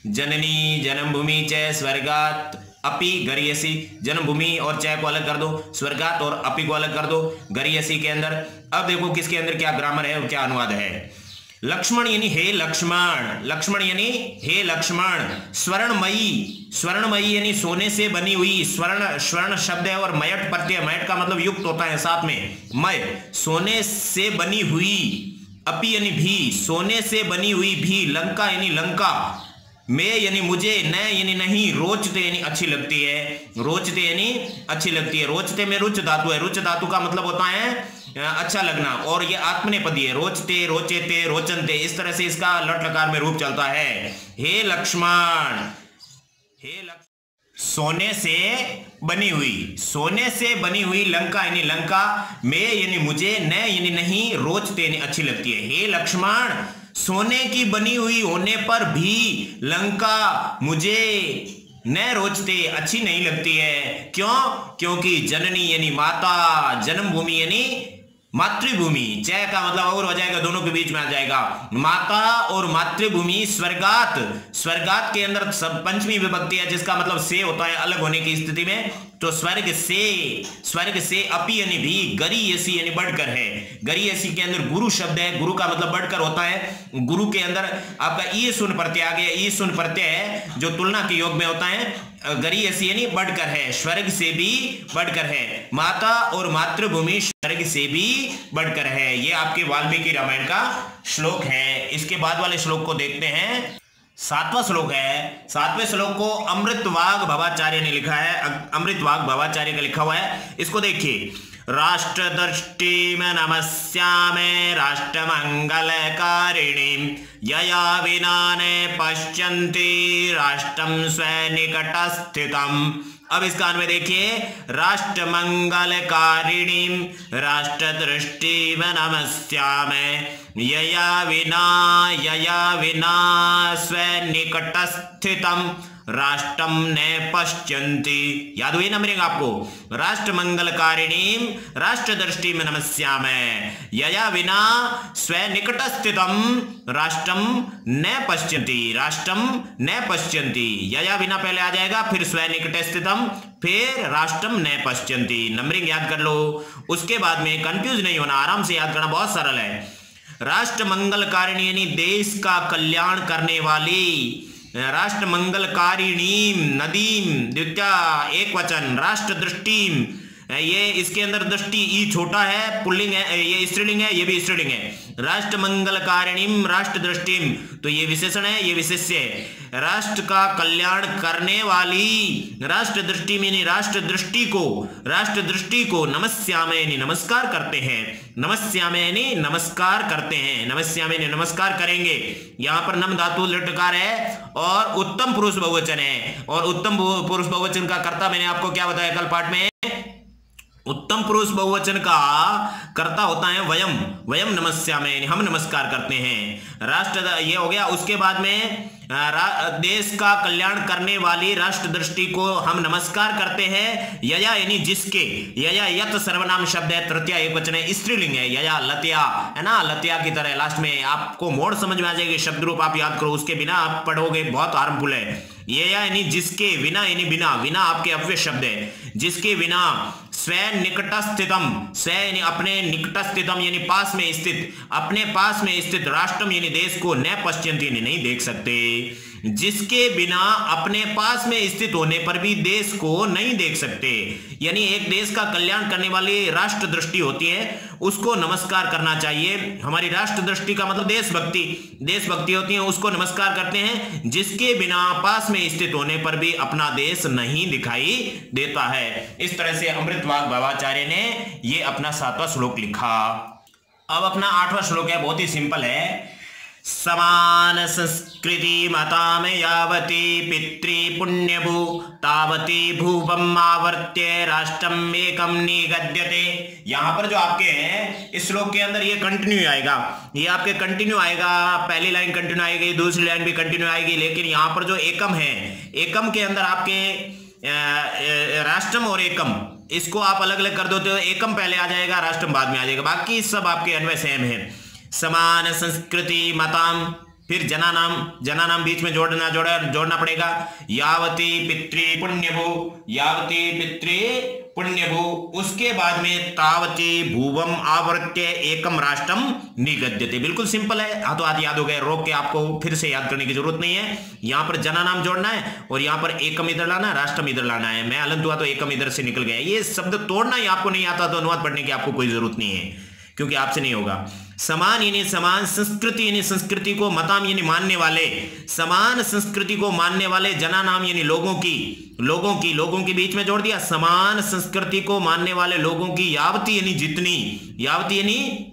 B: जननी जन्मभूमि च स्वर्गात अपि गरीयसी, जन्मभूमि और चय को अलग कर दो, स्वर्गात और अपि को अलग कर दो गरीयसी के अंदर। अब देखो किसके अंदर क्या ग्रामर है और क्या अनुवाद है। लक्ष्मण यानी हे लक्ष्मण, लक्ष्मण यानी हे लक्ष्मण। स्वर्णमयी, स्वर्णमयी यानी सोने से बनी हुई, स्वर्ण स्वर्ण शब्द है और मयट प्रत्यय, मयट का मतलब युक्त होता है साथ में, मय, सोने से बनी हुई, अपि यानी भी, सोने से बनी हुई भी, लंका यानी लंका, मैं यानी मुझे, न यानी नहीं, रोचते यानी अच्छी लगती है, रोचते यानी अच्छी लगती है। रोचते में रुच धातु है, रुच धातु का मतलब होता है अच्छा लगना, और ये आत्मनेपदी है, रोचते, रोचेते, रोचनते, इस तरह से इसका लट लकार में रूप चलता है। हे लक्ष्मण, हे लक्ष्मण, सोने से बनी हुई, सोने से बनी हुई लंका यानी लंका, मैं यानी मुझे, न यानी नहीं, रोचते यानी अच्छी लगती है। हे लक्ष्मण, सोने की बनी हुई होने पर भी लंका मुझे न रोचते, अच्छी नहीं लगती है। क्यों? क्योंकि जननी यानी माता, जन्मभूमि यानी मातृभूमि, चय का मतलब और हो जाएगा, दोनों के बीच में आ जाएगा, माता और मातृभूमि स्वर्गात, स्वर्गात के अंदर सब पंचमी विभक्ति है, जिसका मतलब से होता है अलग होने की स्थिति में, तो स्वर्ग से अपि यानी भी, गरीयसी यानी बढ़कर है। गरीयसी के अंदर गुरु शब्द है, गुरु का मतलब बढ़कर होता है। गुरु के अंदर आपका ई सुन प्रत्यय आ गया, ई सुन प्रत्यय है जो तुलना के योग में होता है। गरीयसी यानी बढ़कर है, स्वर्ग से भी बढ़कर है, माता और मातृभूमि स्वर्ग से भी बढ़कर है। ये आपके वाल्मीकि रामायण का श्लोक है। इसके बाद वाले श्लोक को देखते हैं। सातवां श्लोक है। सातवें श्लोक को अमृतवाग भवाचार्य ने लिखा है, अमृतवाग भवाचार्य का लिखा हुआ है। इसको देखिए। राष्ट्र दृष्टि में नमस्यामे राष्ट्र मंगल कारिणी यया विना न पश्यन्ति राष्ट्रम स्वनिकट स्थितम। अब इसका अन्वय देखिए। राष्ट्र मंगल कारिणी राष्ट्र दृष्टि में नमस्यामे यया विना स्वनिकट स्थितम राष्ट्रम न पश्यन्ति। याद हुई नंबरिंग आपको। राष्ट्र मंगलकारिणी राष्ट्र दृष्टि में नमस्यामि यया विना स्वनिकट स्थितम राष्ट्रम न पश्यन्ति। राष्ट्रम न पश्यन्ति, यया विना पहले आ जाएगा, फिर स्वनिकट स्थितम, फिर राष्ट्रम न पश्यन्ति। नंबरिंग याद कर लो, उसके बाद में कंफ्यूज नहीं होना, आराम से याद करना, बहुत सरल है। राष्ट्र मंगलकारिणी यानी देश का कल्याण करने वाली, राष्ट्र मंगलकारिणी नदीम द्वितीय एक वचन, राष्ट्र दृष्टिम, ये इसके अंदर दृष्टि ई छोटा है, पुल्लिंग है, ये स्त्रीलिंग है, ये भी स्त्रीलिंग है। राष्ट्र मंगलकारिणीम राष्ट्र दृष्टिम, तो ये विशेषण है, ये विशेष्य है। राष्ट्र का कल्याण करने वाली राष्ट्र दृष्टि यानी राष्ट्र दृष्टि को नमस्यामे यानी नमस्कार करते हैं, नमस्यामे यानी नमस्कार करते हैं, नमस्यामे यानी नमस्कार करेंगे। यहां पर नम धातु लटकार है और उत्तम पुरुष बहुवचन है, और उत्तम पुरुष बहुवचन का कर्ता मैंने आपको क्या बताया कल पाठ में, उत्तम पुरुष बहुवचन का कर्ता होता है वयम, वयम नमस्यामे, हम नमस्कार करते हैं। राष्ट्र ये हो गया। उसके बाद में देश का कल्याण करने वाली राष्ट्र दृष्टि को हम नमस्कार करते हैं। यया यानी जिसके, यया यत सर्वनाम शब्द है, तृतीय एक वचन है, स्त्रीलिंग है। यया लतिया है ना, लतिया की तरह लास्ट में आपको मोड़ समझ में आ जाएगी, शब्द रूप आप याद करो, उसके बिना आप पढ़ोगे बहुत हार्मफुल है। यया यानी जिसके, विना यानी बिना, विना आपके अव्यय शब्द है, जिसके बिना, स्वयं निकटस्थितम, स्वयं यानी अपने निकटस्थितम यानी पास में स्थित, अपने पास में स्थित, राष्ट्रम यानी देश को, न पश्यन्ति यानी नहीं देख सकते, जिसके बिना अपने पास में स्थित होने पर भी देश को नहीं देख सकते। यानी एक देश का कल्याण करने वाली राष्ट्र दृष्टि होती है, उसको नमस्कार करना चाहिए। हमारी राष्ट्र दृष्टि का मतलब देशभक्ति होती है, उसको नमस्कार करते हैं, जिसके बिना पास में स्थित होने पर भी अपना देश नहीं दिखाई देता है। इस तरह से अमृतवाग भवाचार्य ने ये अपना 7वां श्लोक लिखा। अब अपना 8वां श्लोक है, बहुत ही सिंपल है। समान संस्कृति मताम यावती पितृ पुण्यभू तावती भूवम आवर्त्य राष्ट्रम एकम निगद्यते। यहां पर जो आपके हैं इस श्लोक के अंदर ये कंटिन्यू आएगा, ये आपके कंटिन्यू आएगा, पहली लाइन कंटिन्यू आएगी, दूसरी लाइन भी कंटिन्यू आएगी, लेकिन यहां पर जो एकम है, एकम के अंदर आपके राष्ट्रम और एकम, इसको आप अलग अलग कर देते हो, एकम पहले आ जाएगा, राष्ट्रम बाद में आ जाएगा, बाकी सब आपके अन्वय सेम है। समान संस्कृति मताम, फिर जना नाम बीच में जोड़ना पड़ेगा। यावती पितृ पुण्यभू, यावती पितृ पुण्यभू, उसके बाद में तावती भूवम आवर्त्य एकम राष्ट्रम निगद्यते। बिल्कुल सिंपल है, हाथों हाथ याद हो गए, रोक के आपको फिर से याद करने की जरूरत नहीं है। यहां पर जना नाम जोड़ना है और यहां पर एकम इधर लाना है, राष्ट्रम इधर लाना है। मैं हलंत हुआ तो एकम इधर से निकल गया। ये शब्द तोड़ना ही आपको नहीं आता तो अनुवाद पढ़ने की आपको कोई जरूरत नहीं है, क्योंकि आपसे नहीं होगा। समान यानी समान, संस्कृति यानी संस्कृति को, मताम यानी मानने वाले, समान संस्कृति को मानने वाले, जना नाम यानी लोगों की बीच में जोड़ दिया, समान संस्कृति को मानने वाले लोगों की, यावती यानी जितनी, यावती यानी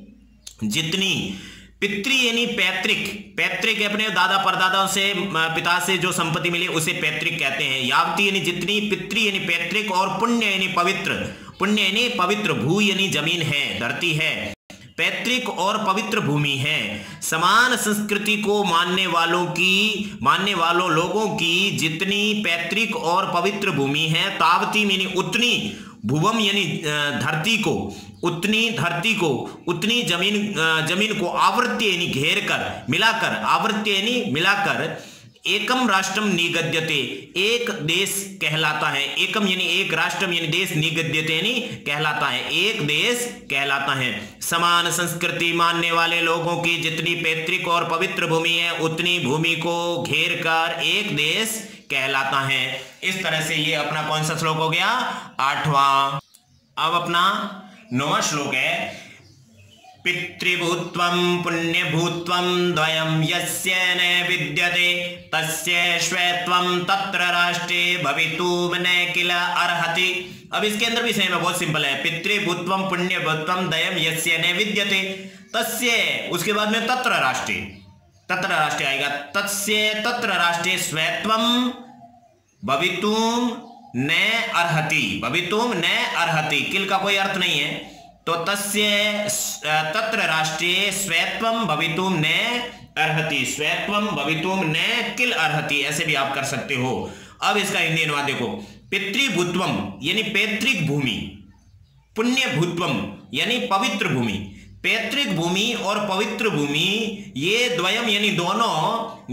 B: जितनी, पितृ यानी पैतृक अपने दादा परदादाओं से, पिता से जो संपत्ति मिली उसे पैतृक कहते हैं। यावती यानी जितनी, पितृ यानी पैतृक, और पुण्य यानी पवित्र, भू यानी जमीन है, धरती है, पैतृक और पवित्र भूमि है। समान संस्कृति को मानने वालों लोगों की जितनी पैतृक और पवित्र भूमि है, तावती यानी उतनी, भुवम यानी धरती को, उतनी जमीन को, आवृत्ति यानी घेर कर, मिलाकर, आवृत्ति यानी मिलाकर, एकम राष्ट्रम निगद्यते, एक देश कहलाता है। एकम यानी एक, राष्ट्रम यानी देश, निगद्यते यानी कहलाता है, एक देश कहलाता है। समान संस्कृति मानने वाले लोगों की जितनी पैतृक और पवित्र भूमि है, उतनी भूमि को घेर कर एक देश कहलाता है। इस तरह से ये अपना कौन सा श्लोक हो गया, 8वां। अब अपना 9वां श्लोक है। पितृभूत्वं पुण्यभूत्वं द्वयं यस्य न विद्यते तस्य श्वेत्वं तत्र राष्ट्रे भवितुं न किल अर्हति। अब इसके अंदर भी सेम है, बहुत सिंपल है। पितृभूत्वं पुण्यभूत्वं द्वयं यस्य न विद्यते तस्य, उसके बाद में तत्र राष्ट्रे आएगा, तस्य तत्र राष्ट्रे श्वेत्वं भवितुं न अर्हति, किल का कोई अर्थ नहीं है, तो तस्य तत्र राष्ट्रे स्वेत्वं भवितुं न अर्हति, स्वेत्वं भवितुं न किल अर्हति, ऐसे भी आप कर सकते हो। अब इसका हिंदी अनुवाद देखो। पितृभूत्वम यानी पैतृक भूमि, पुण्यभूत्वम यानी पवित्र भूमि, पैतृक भूमि और पवित्र भूमि ये द्वयम यानी दोनों,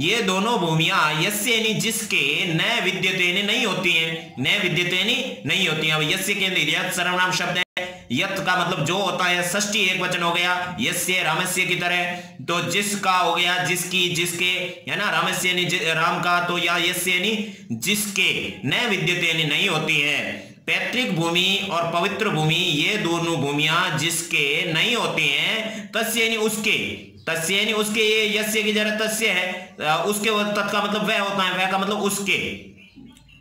B: ये दोनों भूमियां यस्य यानी जिसके न विद्यते यानी नहीं होती हैं, न विद्यते यानी नहीं होती हैं। अब यस्य के अंदर यत् सर्वनाम शब्द है, यत् का मतलब जो होता है, षष्ठी एक वचन हो गया, यस्य रामस्य की तरह, तो जिसका हो गया जिसकी, जिसके, है ना, रामस्य यानी राम का, तो या यस्य यानी जिसके, न विद्यते यानी नहीं होती है। पैतृक भूमि और पवित्र भूमि ये दोनों भूमियां जिसके नहीं होती हैं, तस्य यानी उसके, तस्य यानी उसके, ये यस्य की जगह तस्य है, उसके तत् का मतलब वह होता है, वह का मतलब उसके,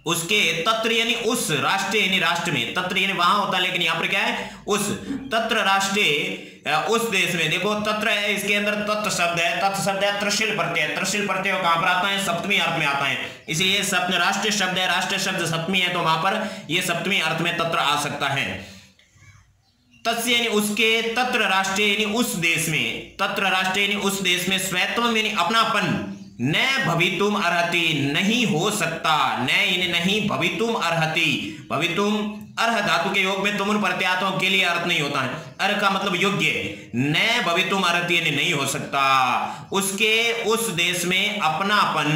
B: उसके तत्र यानी उस, राष्ट्र यानी राष्ट्र में, तत्र यानी वहां होता है लेकिन यहां पर क्या है उस, तत्र राष्ट्रे उस देश में। देखो तत्र है, इसके अंदर तत्र शब्द है, तत्र शब्द है त्रिशील प्रत्यय, त्रिशील प्रत्यय कहां पर आता है, सप्तमी अर्थ में आता है, इसलिए सप्तमी राष्ट्रीय शब्द है, राष्ट्रीय शब्द सप्तमी है, तो वहां पर यह सप्तमी अर्थ में तत्र आ सकता है। तस्य यानी उसके, तत्र राष्ट्रीय यानी उस देश में, तत्र राष्ट्रीय यानी उस देश में, स्वैत्वम यानी अपनापन, न भवितुम अर्हति नहीं हो सकता, न यानी नहीं, भवितुम अर्हति, भवितुम अर्ह धातु के योग में तुम प्रत्यातों के लिए अर्थ नहीं होता है, अर्ह का मतलब योग्य, न भवितुम अर्हति यानी नहीं हो सकता, उसके उस देश में अपनापन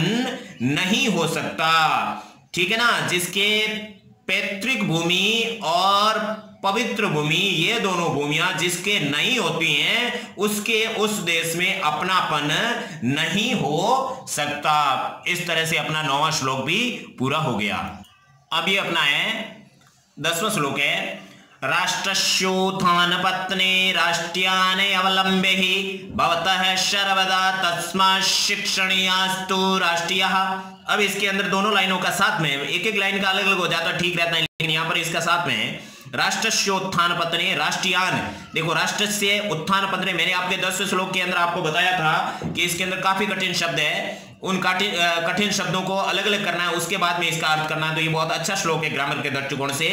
B: नहीं हो सकता, ठीक है ना। जिसके पैतृक भूमि और पवित्र भूमि ये दोनों भूमियां जिसके नहीं होती हैं, उसके उस देश में अपनापन नहीं हो सकता। इस तरह से अपना 9वां श्लोक भी पूरा हो गया। अब ये अपना है 10वां श्लोक है, राष्ट्रस्योत्थान पत्ने राष्ट्रियाने अवलंबे ही भवतः सर्वदा तस्मात् शिक्षणीयास्तु राष्ट्रीयः। अब इसके अंदर दोनों लाइनों का साथ में, एक एक लाइन का अलग अलग हो जाता है ठीक रहता है, लेकिन यहां पर इसका साथ में है राष्ट्रस्योत्थान पत्ने राष्ट्रियान। देखो राष्ट्र से उत्थान पत्ने, मैंने आपके 10वें श्लोक के अंदर आपको बताया था कि इसके अंदर काफी कठिन शब्द है, उन कठिन शब्दों को अलग अलग करना है, उसके बाद में इसका अर्थ करना है। तो ये बहुत अच्छा श्लोक है ग्रामर के दृष्टिकोण से।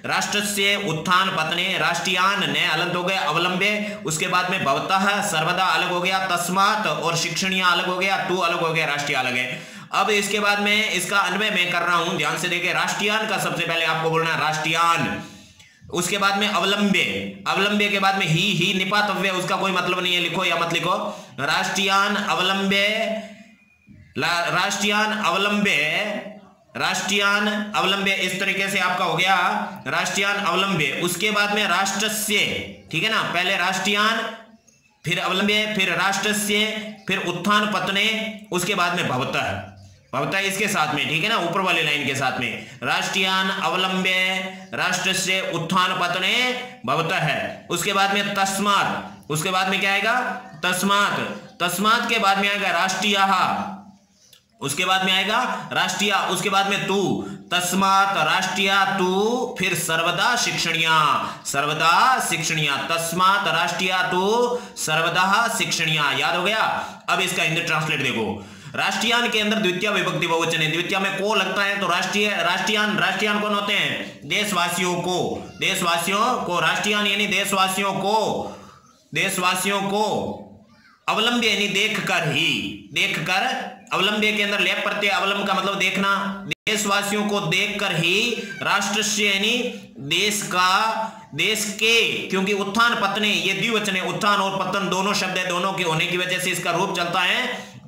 B: राष्ट्र से उत्थान पत्ने राष्ट्रियान, न अलग हो गया, अवलंबे, उसके बाद में भवतः सर्वदा अलग हो गया, तस्मात् और शिक्षणीय अलग हो गया, तू अलग हो गया, राष्ट्रीय अलग है। अब इसके बाद में इसका अन्वय मैं कर रहा हूं, ध्यान से देखें। राष्ट्रियान का सबसे पहले आपको बोलना है राष्ट्रियान, उसके बाद में अवलंबे, अवलंबे के बाद में ही निपातव्य, उसका कोई मतलब नहीं है, लिखो या मत लिखो। राष्ट्रियान अवलंबे, राष्ट्रियान अवलंबे, राष्ट्रियान अवलंबे, इस तरीके से आपका हो गया राष्ट्रियान अवलंबे। उसके बाद में राष्ट्रस्य, ठीक है ना, पहले राष्ट्रियान फिर अवलंबे फिर राष्ट्रस्य फिर उत्थान पत्ने, उसके बाद में भवतः, भवतः इसके साथ में, ठीक है ना, ऊपर वाली लाइन के साथ में राष्ट्रियान अवलंबे राष्ट्रस्य उत्थान पत्ने भवतः है। उसके बाद में तस्मात्, उसके बाद में क्या आएगा तस्मात्, तस्मात् के बाद में आएगा राष्ट्रीयः, उसके बाद में आएगा राष्ट्रीय, उसके बाद में तू, तस्मात् राष्ट्रीय तू, फिर सर्वदा शिक्षणीया, सर्वदा शिक्षणीया, तस्मात् राष्ट्रीय तू सर्वदा शिक्षणीया। याद हो गया। अब इसका हिंदी ट्रांसलेट देखो। राष्ट्रियान के अंदर द्वितीय विभक्ति बहुवचन है, द्वितीय में को लगता है, तो राष्ट्रीय, राष्ट्रियान, राष्ट्रियान कौन होते हैं, देशवासियों को, देशवासियों को, राष्ट्रियान यानी देशवासियों को, देशवासियों को, अवलंबे यानी देखकर ही, देखकर, अवलंबे के अंदर लेप प्रत्यय, अवलंब का मतलब देखना, देशवासियों को देखकर ही, राष्ट्र से यानी देश का, देश के, क्योंकि उत्थान पत्ने ये द्विवचन है, उत्थान और पतन दोनों शब्द है, दोनों के होने की वजह से इसका रूप चलता है,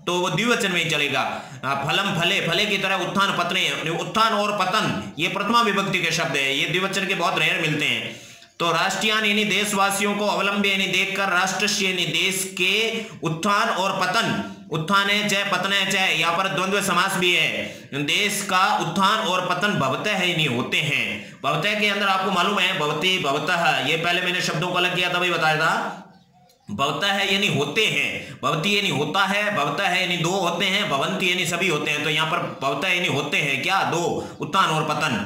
B: तो वो द्विवचन में ही चलेगा। फलम फले, फले की तरह उत्थान पत्ने, उत्थान और पतन ये प्रथमा विभक्ति के शब्द है, ये द्विवचन के बहुत रेयर मिलते हैं। तो राष्ट्रियान यानी देशवासियों को, अवलंबे यानी देखकर, राष्ट्र यानी देश के, उत्थान और पतन, उत्थान है चाहे पतन है चाहे, यहाँ पर द्वंद्व समास भी है, देश का उत्थान और पतन भवतः है यानी होते हैं। भवतः के अंदर आपको मालूम है भवती भवतः, ये पहले मैंने शब्दों को अलग किया तभी बताया था। भवता है यानी होते हैं, भवती यानी होता है, भवता है यानी दो होते हैं, भवंती यानी सभी होते हैं, तो यहाँ पर भवता यानी होते हैं क्या, दो, उत्थान और पतन।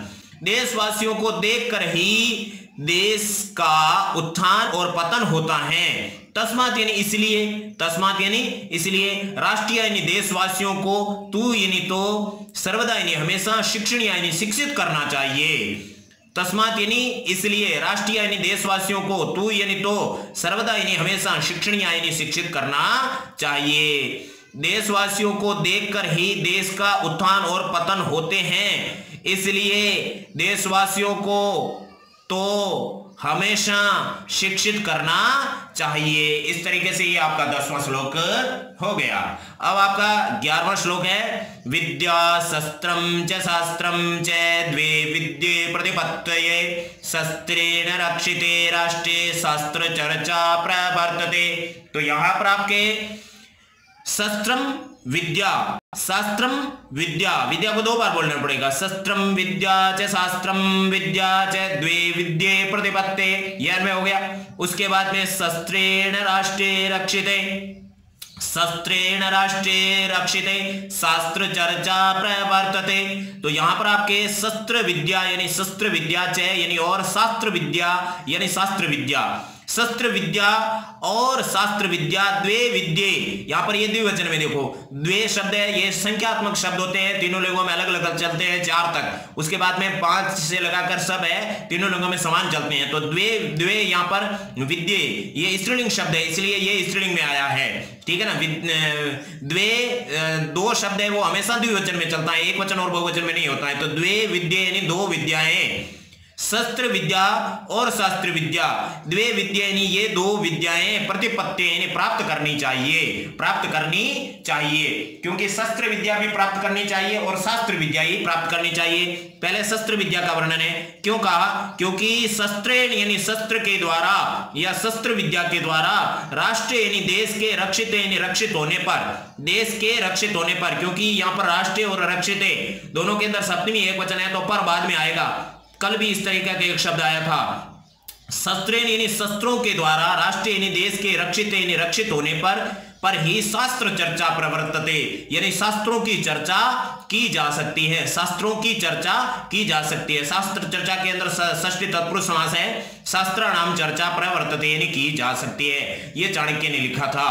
B: देशवासियों को देखकर ही देश का उत्थान और पतन होता है। तस्मात् यानी इसलिए, तस्मात् यानी इसलिए, राष्ट्रीय यानी देशवासियों को, तू यानी तो, सर्वदा यानी हमेशा, शिक्षण यानी शिक्षित करना चाहिए। तस्मात् यानी इसलिए, राष्ट्रीय यानी देशवासियों को, तू यानी तो, सर्वदा यानी हमेशा, शिक्षण यानी शिक्षित करना चाहिए। देशवासियों को देखकर ही देश का उत्थान और पतन होते हैं, इसलिए देशवासियों को तो हमेशा शिक्षित करना चाहिए। इस तरीके से ये आपका 10वां श्लोक हो गया। अब आपका 11वां श्लोक है विद्या शस्त्रम च शास्त्रम च द्वे विद्ये प्रतिपत्तये शस्त्रेण रक्षिते राष्ट्रे शास्त्र चर्चा प्रवर्तते। तो यहां पर आपके शस्त्रम विद्या शास्त्रम विद्या, विद्या को 2 बार बोलना पड़ेगा। शस्त्रम विद्या च शास्त्रम विद्या च द्वे विद्ये प्रतिपत्ते, यह में हो गया। उसके बाद में शस्त्रेण राष्ट्रे रक्षिते, शस्त्रेण राष्ट्रे रक्षिते शास्त्र चर्चा प्रवर्तते। तो यहां पर आपके शस्त्र विद्या यानी शस्त्र विद्या च यानी और शास्त्र विद्या यानी शास्त्र विद्या, शस्त्र विद्या और शास्त्र विद्या द्वे विद्ये, यहां पर ये द्विवचन में देखो द्वे शब्द है, ये संख्यात्मक शब्द होते हैं, तीनों लिंगों में अलग अलग चलते हैं 4 तक। उसके बाद में 5 से लगाकर सब है, तीनों लिंगों में समान चलते हैं। तो द्वे द्वे यहां पर विद्ये ये स्त्रीलिंग शब्द है, इसलिए ये स्त्रीलिंग में आया है, ठीक है ना। द्वे 2 शब्द है वो हमेशा द्विवचन में चलता है, एक वचन और बहुवचन में नहीं होता है। तो द्वे विद्ये यानी 2 विद्याएं, शस्त्र विद्या और शास्त्र विद्या द्वे विद्या यानी ये 2 विद्याएं प्रतिपत्ति यानी प्राप्त करनी चाहिए, प्राप्त करनी चाहिए। क्योंकि शस्त्र विद्या भी प्राप्त करनी चाहिए और शास्त्र विद्या ही प्राप्त करनी चाहिए। पहले शस्त्र विद्या का वर्णन है, क्यों कहा? क्योंकि शस्त्रेण यानी शस्त्र के द्वारा या शस्त्र विद्या के द्वारा राष्ट्र यानी देश के रक्षित यानी रक्षित होने पर, देश के रक्षित होने पर, क्योंकि यहाँ पर राष्ट्र और रक्षित दोनों के अंदर सप्तमी एक वचन है तो पर बाद में आएगा। कल भी इस तरीके का एक शब्द आया था, शस्त्रेण यानी शस्त्रों के द्वारा राष्ट्र यानी देश के रक्षित यानी रक्षित होने पर ही शास्त्र चर्चा प्रवर्तते यानी शास्त्रों की चर्चा की जा सकती है, शास्त्रों की चर्चा की जा सकती है। शास्त्र चर्चा के अंदर षष्ठी तत्पुरुष समास है, शास्त्र नाम चर्चा प्रवर्तते यानी की जा सकती है, ये चाणक्य ने लिखा था।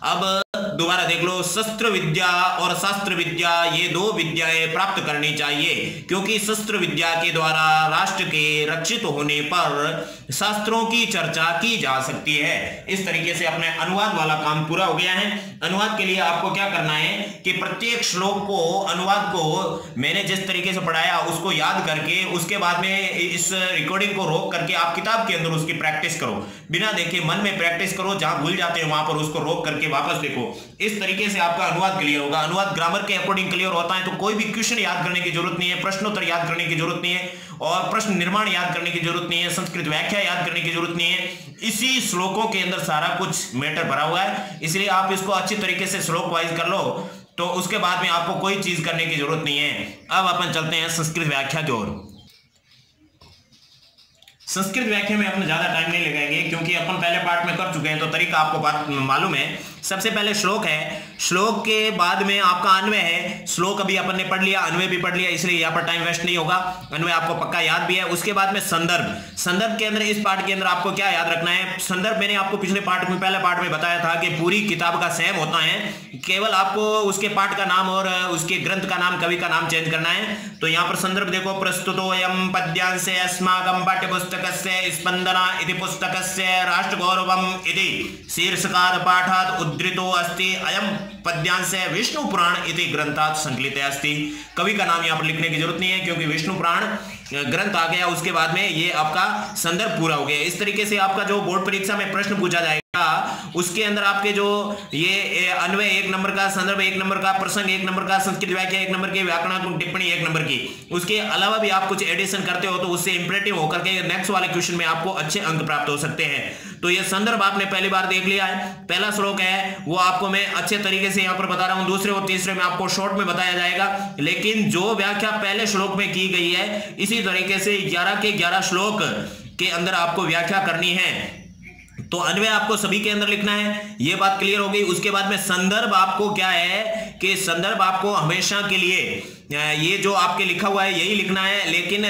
B: अब दोबारा देख लो, शस्त्र विद्या और शास्त्र विद्या ये 2 विद्याएं प्राप्त करनी चाहिए, क्योंकि शस्त्र विद्या के द्वारा राष्ट्र के रक्षित होने पर शास्त्रों की चर्चा की जा सकती है। इस तरीके से अपने अनुवाद वाला काम पूरा हो गया है। अनुवाद के लिए आपको क्या करना है कि प्रत्येक श्लोक को, अनुवाद को मैंने जिस तरीके से पढ़ाया उसको याद करके उसके बाद में इस रिकॉर्डिंग को रोक करके आप किताब के अंदर उसकी प्रैक्टिस करो, बिना देखे मन में प्रैक्टिस करो, जहां भूल जाते हैं वहां पर उसको रोक करके वापस देखो। इस तरीके से आपका अनुवाद क्लियर होगा। अनुवाद ग्रामर के अकॉर्डिंग क्लियर होता है तो कोई भी क्वेश्चन याद करने की जरूरत नहीं है, प्रश्नोत्तर याद करने की जरूरत नहीं है और प्रश्न निर्माण याद करने की जरूरत नहीं है, संस्कृत व्याख्या याद करने की जरूरत नहीं है। इसी श्लोकों के अंदर सारा कुछ मैटर भरा हुआ है, इसलिए आप इसको अच्छी तरीके से श्लोक वाइज कर लो तो उसके बाद में आपको कोई चीज करने की जरूरत नहीं है। अब अपन चलते हैं संस्कृत व्याख्या की ओर। संस्कृत व्याख्या में अपन ज्यादा टाइम नहीं लगाएंगे क्योंकि अपन पहले पार्ट में कर चुके हैं तो तरीका आपको बात मालूम है। सबसे पहले श्लोक है, श्लोक के बाद में आपका अन्वय है। श्लोक अभी अपन ने पढ़ लिया, अन्वय भी पढ़ लिया, इसलिए यहाँ पर टाइम वेस्ट नहीं होगा, अन्वय आपको पक्का याद भी है। उसके बाद में संदर्भ, संदर्भ के अंदर इस पार्ट के अंदर आपको क्या याद रखना है? संदर्भ मैंने आपको पिछले पार्ट में, पहले पार्ट में बताया था कि पूरी किताब का सेम होता है, केवल आपको उसके पाठ का नाम और उसके ग्रंथ का नाम, कवि का नाम चेंज करना है। तो यहाँ पर संदर्भ देखो, प्रस्तुतोऽयं पद्यांशे अस्माकं पाठ्यपुस्तकस्य स्पंदना इति पुस्तकस्य राष्ट्रगौरवम् इति शीर्षकात् पाठात् उद्धृतो अस्ति। अयं पद्यांश विष्णु पुराण इति ग्रंथात् संकलित अस्ति। कवि का नाम यहाँ पर लिखने की जरूरत नहीं है क्योंकि विष्णु पुराण ग्रंथ आ गया, उसके बाद में ये आपका संदर्भ पूरा हो गया। इस तरीके से आपका जो बोर्ड परीक्षा में प्रश्न पूछा जाएगा उसके अंदर आपके जो ये अन्वय 1 नंबर का, संदर्भ 1 नंबर का, प्रसंग 1 नंबर का, संस्कृत व्याख्या 1 नंबर की, व्याकरणात्मक टिप्पणी 1 नंबर की, उसके अलावा भी आप कुछ एडिशन करते हो तो उससे इंपरेटिव होकर के नेक्स्ट वाले क्वेश्चन में आपको अच्छे अंक प्राप्त हो सकते हैं। तो ये संदर्भ आपने पहली बार देख लिया है। पहला श्लोक है वो आपको मैं अच्छे तरीके से यहाँ पर बता रहा हूँ, दूसरे और तीसरे में आपको शॉर्ट में बताया जाएगा, लेकिन जो व्याख्या पहले श्लोक में की गई है इसी तरीके से 11 के 11 श्लोक के अंदर आपको व्याख्या करनी है। तो अन्वय आपको सभी के अंदर लिखना है, ये बात क्लियर हो गई। उसके बाद में संदर्भ आपको क्या है कि संदर्भ आपको हमेशा के लिए ये जो आपके लिखा हुआ है यही लिखना है, लेकिन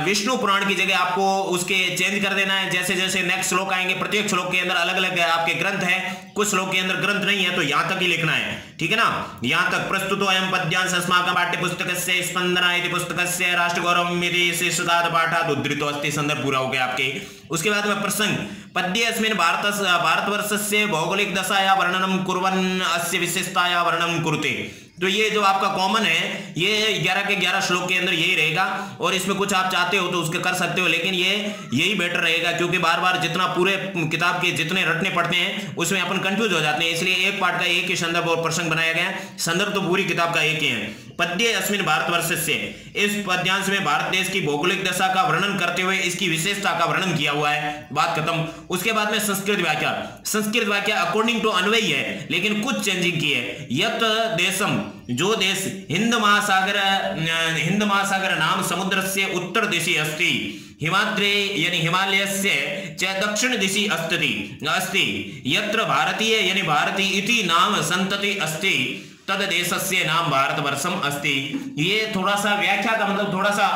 B: विष्णु पुराण की जगह आपको उसके चेंज कर देना है। जैसे जैसे नेक्स्ट श्लोक आएंगे प्रत्येक श्लोक के अंदर अलग अलग आपके ग्रंथ है, कुछ श्लोक के अंदर ग्रंथ नहीं है तो यहां तक ही लिखना है, ठीक है ना। यहां तक प्रस्तुतोऽयं पद्यांश अस्माकं पाठ्यपुस्तकस्य स्पंदना इति पुस्तकस्य राष्ट्रगौरवम् इति शीर्षकात् पाठात् उद्धृतो अस्ति। संदर्भ पूरा हो गया आपके। उसके बाद में प्रसंग, पद्ये अस्मिन् भारतवर्षस्य भौगोलिक दशाया वर्णनं कुर्वन् अस्य विशेषताया वर्णनं कुरुते। तो ये जो आपका कॉमन है ये 11 के 11 श्लोक के अंदर यही रहेगा, और इसमें कुछ आप चाहते हो तो उसके कर सकते हो, लेकिन ये यही बेटर रहेगा, क्योंकि बार बार जितना पूरे किताब के जितने रटने पड़ते हैं उसमें अपन कंफ्यूज हो जाते हैं, इसलिए एक पार्ट का एक ही संदर्भ और प्रसंग बनाया गया है। संदर्भ तो पूरी किताब का एक ही है। पद्य अस्मिन भारतवर्ष से, इस पद्यांश में भारत देश की भौगोलिक दशा का वर्णन करते हुए इसकी विशेषता का वर्णन किया हुआ है, बात खत्म। उसके बाद में संस्कृत व्याख्या, संस्कृत व्याख्या अकॉर्डिंग टू अन्वय है, लेकिन कुछ चेंजिंग की है। यत देशम, जो देश हिंद महासागर नाम समुद्र से उत्तर दिशि अस्ति, हिमाद्रे यानी हिमालय से च दक्षिण दिशि अस्ति, यत्र भारतीय यानी भारतीय इति नाम संतति अस्ति, तद देशस्य नाम भारतवर्षम अस्ति। ये थोड़ा सा व्याख्या का मतलब थोड़ा सा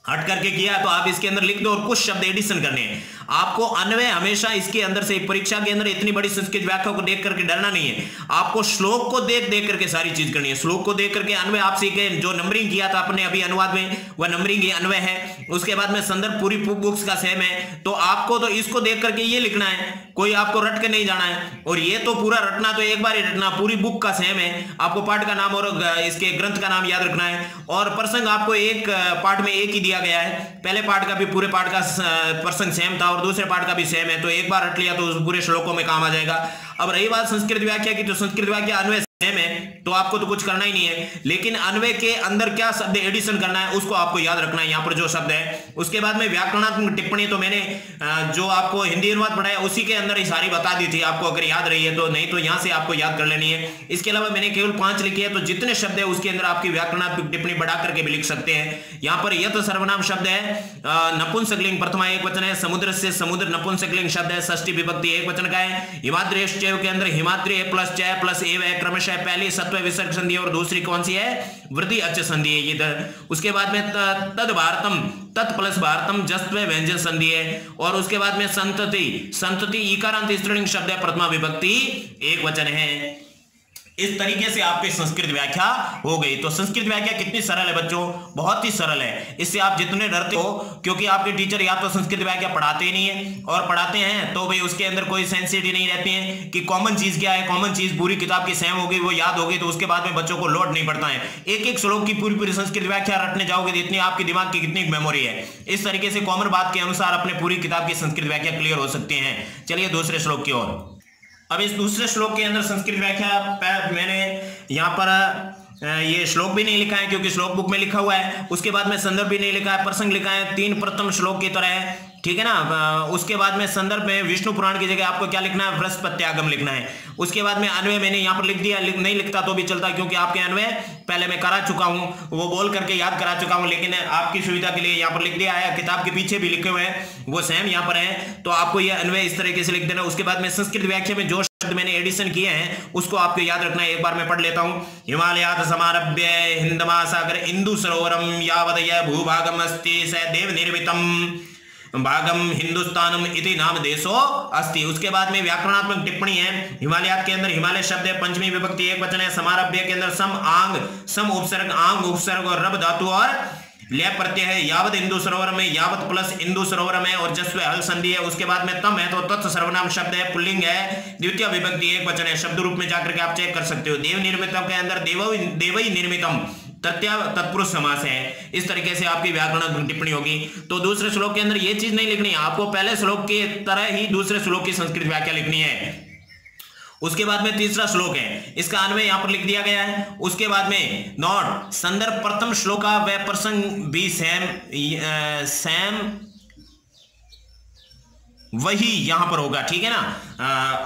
B: हट करके किया, तो आप इसके अंदर लिख दो और कुछ शब्द एडिशन करने हैं आपको। अन्वय हमेशा इसके अंदर से, परीक्षा के अंदर इतनी बड़ी संस्कृत व्याख्या को देख करके डरना नहीं है, आपको श्लोक को देख देख करके सारी चीज करनी है। श्लोक को देख करके अन्वय आप सीखे, जो नंबरिंग किया था आपने अभी अनुवाद में, वह नंबरिंग ही अन्वय है। उसके बाद में संदर्भ पूरी बुक्स का सेम है, तो आपको तो इसको देख करके ये लिखना है, कोई आपको रट के नहीं जाना है। और ये तो पूरा रटना तो एक बार ही रटना, पूरी बुक का सेम है, आपको पाठ का नाम और इसके ग्रंथ का नाम याद रखना है। और प्रसंग आपको एक पार्ट में एक ही दिया गया है, पहले पार्ट का भी पूरे पार्ट का प्रसंग सेम था और दूसरे पार्ट का भी सेम है, तो एक बार रट लिया तो उस पूरे श्लोकों में काम आ जाएगा। अब रही बात संस्कृत व्याख्या की, तो संस्कृत व्याख्या अन्वय सेम है, तो आपको तो कुछ करना ही नहीं है, लेकिन अन्वय के अंदर क्या शब्द एडिशन करना है उसको आपको याद रखना है, यहाँ पर जो शब्द है। उसके बाद में व्याकरणात्मक टिप्पणी, तो मैंने जो आपको हिंदी अनुवाद पढ़ाया उसी के अंदर ही सारी बता दी थी आपको, अगर याद रही है तो, नहीं तो यहाँ से आपको याद कर लेनी है। इसके अलावा मैंने केवल 5 लिखी है, तो जितने शब्द है उसके अंदर आपकी व्याकरणात्मक टिप्पणी बढ़ा करके भी लिख सकते हैं। यहाँ पर यत सर्वनाम शब्द है, नपुंसकलिंग प्रथमा एक वचन है, समुद्र से समुद्र नपुंसकलिंग शब्द है, षष्ठी विभक्ति एक वचन का है। हिमाद्रेश के अंदर हिमाद्री प्लस च प्लस एव है, क्रमशः पहली सत्व विसर्ग संधि और दूसरी कौन सी है, वृद्धि अच संधि है ये। उसके बाद में तद भारतम, तत् प्लस भारतम जस्त्व व्यंजन संधि है। और उसके बाद में संतति, संतति ईकारांत स्त्रीलिंग शब्द है, प्रथमा विभक्ति एक वचन है। इस तरीके से आपकी संस्कृत व्याख्या हो गई। तो संस्कृत व्याख्या कितनी सरल है बच्चों, बहुत ही सरल है। इससे आप जितने डरते हो, क्योंकि आपके टीचर या तो संस्कृत व्याख्या पढ़ाते ही नहीं है, और पढ़ाते हैं तो भाई उसके अंदर कोई सेंसिटिविटी नहीं रहती है कि कॉमन चीज क्या है, कॉमन चीज पूरी किताब की सेम होगी, वो याद होगी, तो उसके बाद में बच्चों को लोड नहीं पड़ता है। एक एक श्लोक की पूरी पूरी संस्कृत व्याख्या रटने जाओगे तो इतनी आपके दिमाग की कितनी मेमोरी है। इस तरीके से कॉमन बात के अनुसार अपने पूरी किताब की संस्कृत व्याख्या क्लियर हो सकते हैं। चलिए दूसरे श्लोक की ओर। अब इस दूसरे श्लोक के अंदर संस्कृत व्याख्या मैंने यहाँ पर ये श्लोक भी नहीं लिखा है क्योंकि श्लोक बुक में लिखा हुआ है। उसके बाद में संदर्भ भी नहीं लिखा है, प्रसंग लिखा है 3 प्रथम श्लोक की तरह है, ठीक है ना। उसके बाद में संदर्भ में विष्णु पुराण की जगह आपको क्या लिखना है, बृहस्पत्यागम लिखना है। उसके बाद में अन्वय मैंने यहाँ पर लिख दिया, नहीं लिखता तो भी चलता, क्योंकि आपके अन्वय पहले मैं करा चुका हूँ, वो बोल करके याद करा चुका हूँ, लेकिन आपकी सुविधा के लिए यहाँ पर लिख दिया है। किताब के पीछे भी लिखे हुए हैं वो सेम यहाँ पर है, तो आपको ये अन्वय इस तरीके से लिख देना। उसके बाद में संस्कृत व्याख्या में जो शब्द मैंने एडिशन किए हैं उसको आपको याद रखना है। एक बार मैं पढ़ लेता हूँ। हिमालयात समारभ्य हिंद महासागर इंदु सरोवरम यावदय भूभागम अस्ति स देव निर्मितम भागम हिंदुस्तानम इति नाम देशो अस्ति। उसके बाद में व्याकरणात्मक टिप्पणी है। हिमालयात के अंदर हिमालय शब्द है, पंचमी विभक्ति एक वचन है। समारभ्य के अंदर सम आंग, सम उपसर्ग, आंग उपसर्ग और रब धातु और लय प्रत्यय है। यावत इंदु सरोवर में, यावत प्लस इंदु सरोवर में और जस्व हल संधि है। उसके बाद में तम है तो तत् सर्वनाम शब्द है, पुल्लिंग है, द्वितीय विभक्ति एक वचन है। शब्द रूप में जाकर के आप चेक कर सकते हो। देव निर्मितम के अंदर देवई निर्मितम तत्पुरुष समास है। इस तरीके से आपकी व्याकरण टिप्पणी होगी। तो दूसरे श्लोक के अंदर ये चीज नहीं लिखनी है, आपको पहले श्लोक के तरह ही दूसरे श्लोक की संस्कृत व्याख्या लिखनी है। उसके बाद में तीसरा श्लोक है, इसका अन्वय यहां पर लिख दिया गया है। उसके बाद में नोट संदर्भ प्रथम श्लोका व प्रसंग भी सेम वही यहां पर होगा, ठीक है ना।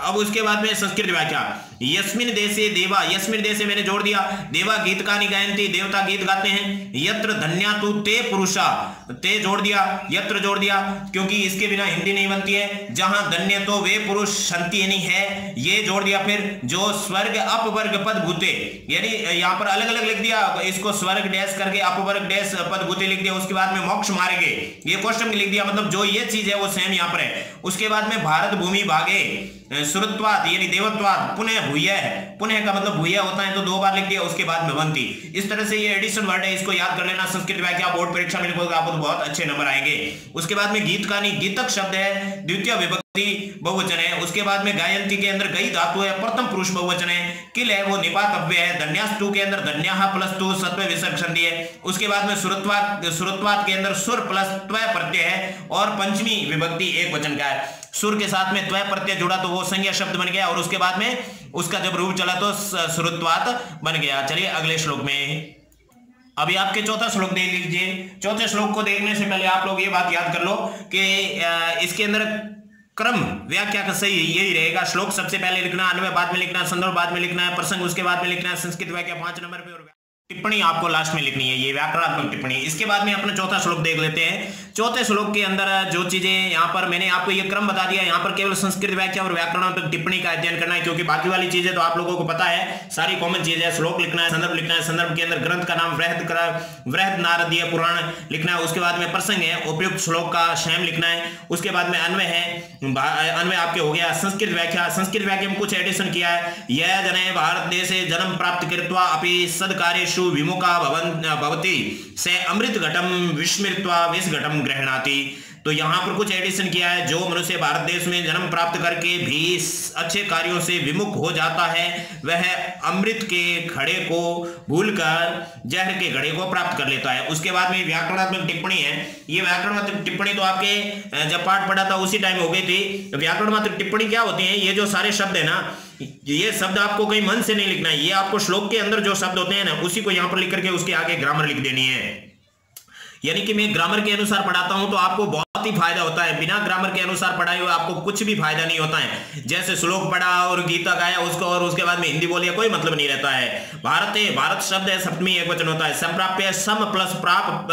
B: अब उसके बाद में संस्कृत व्याख्या। यस्मिन देशे देवा, यस्मिन देशे मैंने जोड़ दिया, देवा गीत का गायन्ति, देवता गीत गाते हैं। यत्र धन्या तु ते पुरुषा, ते जोड़ दिया, यत्र जोड़ दिया, क्योंकि इसके बिना हिंदी नहीं बनती है। जहां धन्य तो वे पुरुष संति नहीं है, ये जोड़ दिया। फिर जो स्वर्ग अपवर्ग पद भूते, यानी यहां पर अलग अलग लिख दिया, इसको स्वर्ग डैश करके अपवर्ग डैश पद भूते लिख दिया। उसके बाद में मोक्ष मारेंगे, ये क्वेश्चन लिख दिया, मतलब जो ये चीज है वो सेम यहां पर है। उसके बाद में भारत भूमि भागे सुरत्वाद यानी देवत्वाद, पुनः भूयः है, पुनः का मतलब भूयः होता है तो 2 बार लिख दिया। उसके बाद में वंती। इस तरह से ये एडिशन वर्ड है, इसको याद कर लेना। संस्कृत व्याख्या बोर्ड परीक्षा में लिखोगे आपको तो बहुत अच्छे नंबर आएंगे। उसके बाद में गीत का नहीं, गीतक शब्द है, द्वितीय विभक्ति बहुवचन है। उसके बाद में गायंती के अंदर गई धातु है, प्रथम पुरुष बहुवचन है। किल है वो निपात अव्यय है। धन्यास टू के अंदर धन्याहा प्लस टू सत्व विसर्ग संधि है। उसके बाद में सुरत्वात के अंदर सुर प्लस त्वय प्रत्यय है और पंचमी विभक्ति एक वचन का है। सुर के साथ में त्वय प्रत्यय जुड़ा तो वो संज्ञा शब्द बन गया और उसके बाद में उसका जब रूप चला तो सुरत्वात बन गया। चलिए अगले श्लोक में, अभी आपके चौथा श्लोक देख लीजिए। चौथे श्लोक को देखने से पहले आप लोग ये बात याद कर लो कि इसके अंदर क्रम व्याख्या का सही यही रहेगा। श्लोक सबसे पहले लिखना, अन्वय बाद में लिखना, संदर्भ बाद में लिखना है, प्रसंग उसके बाद में लिखना है, संस्कृत व्याख्या 5 नंबर पे और टिप्पणी आपको लास्ट में लिखनी है, ये व्याकरणात्मक टिप्पणी। इसके बाद में अपना चौथा श्लोक देख लेते हैं। चौथे श्लोक के अंदर जो चीजें यहाँ पर मैंने आपको ये क्रम बता दिया, यहाँ पर केवल संस्कृत व्याख्या और व्याकरणात्मक टिप्पणी का अध्ययन करना है, क्योंकि बाकी वाली चीजें तो आप लोगों को पता है, सारी कॉमन चीजें है। श्लोक लिखना है, संदर्भ लिखना है, संदर्भ के अंदर ग्रंथ का नाम वृहद नारदीय पुराण लिखना है। उसके बाद में प्रसंग है, उपयुक्त श्लोक का शैम लिखना है। उसके बाद में अन्वय है, अन्वय आपके हो गया। संस्कृत व्याख्या, संस्कृत व्याख्या में कुछ एडिशन किया है। यह जने भारत देशे जन्म प्राप्त कृत्वा अपि सद्कार्येषु विमुखा भवति से अमृत घटम विस्मृत्वा विष घटम गृह्णाति। तो यहाँ पर कुछ एडिशन किया है। जो मनुष्य भारत देश में जन्म प्राप्त करके भी अच्छे कार्यों से विमुख हो जाता है, वह अमृत के घड़े को भूलकर जहर के घड़े को प्राप्त कर लेता है। उसके बाद में व्याकरणात्मक टिप्पणी है। ये व्याकरणात्मक टिप्पणी तो आपके जब पाठ पढ़ा था उसी टाइम हो गई थी। व्याकरणात्मक टिप्पणी क्या होती है? ये जो सारे शब्द है ना, ये शब्द आपको कहीं मन से नहीं लिखना है, ये आपको श्लोक के अंदर जो शब्द होते हैं ना, उसी को यहां पर लिख करके उसके आगे ग्रामर लिख देनी है। यानी कि मैं ग्रामर के अनुसार पढ़ाता हूं तो आपको बहुत ही फायदा होता है। बिना ग्रामर के अनुसार पढ़ाए हुए आपको कुछ भी फायदा नहीं होता है। जैसे श्लोक पढ़ा और गीता गाया उसको और उसके बाद में हिंदी बोलिए, कोई मतलब नहीं रहता है। भारत शब्द है, सप्तमी एक वचन होता है। संप्राप्य सम प्लस प्राप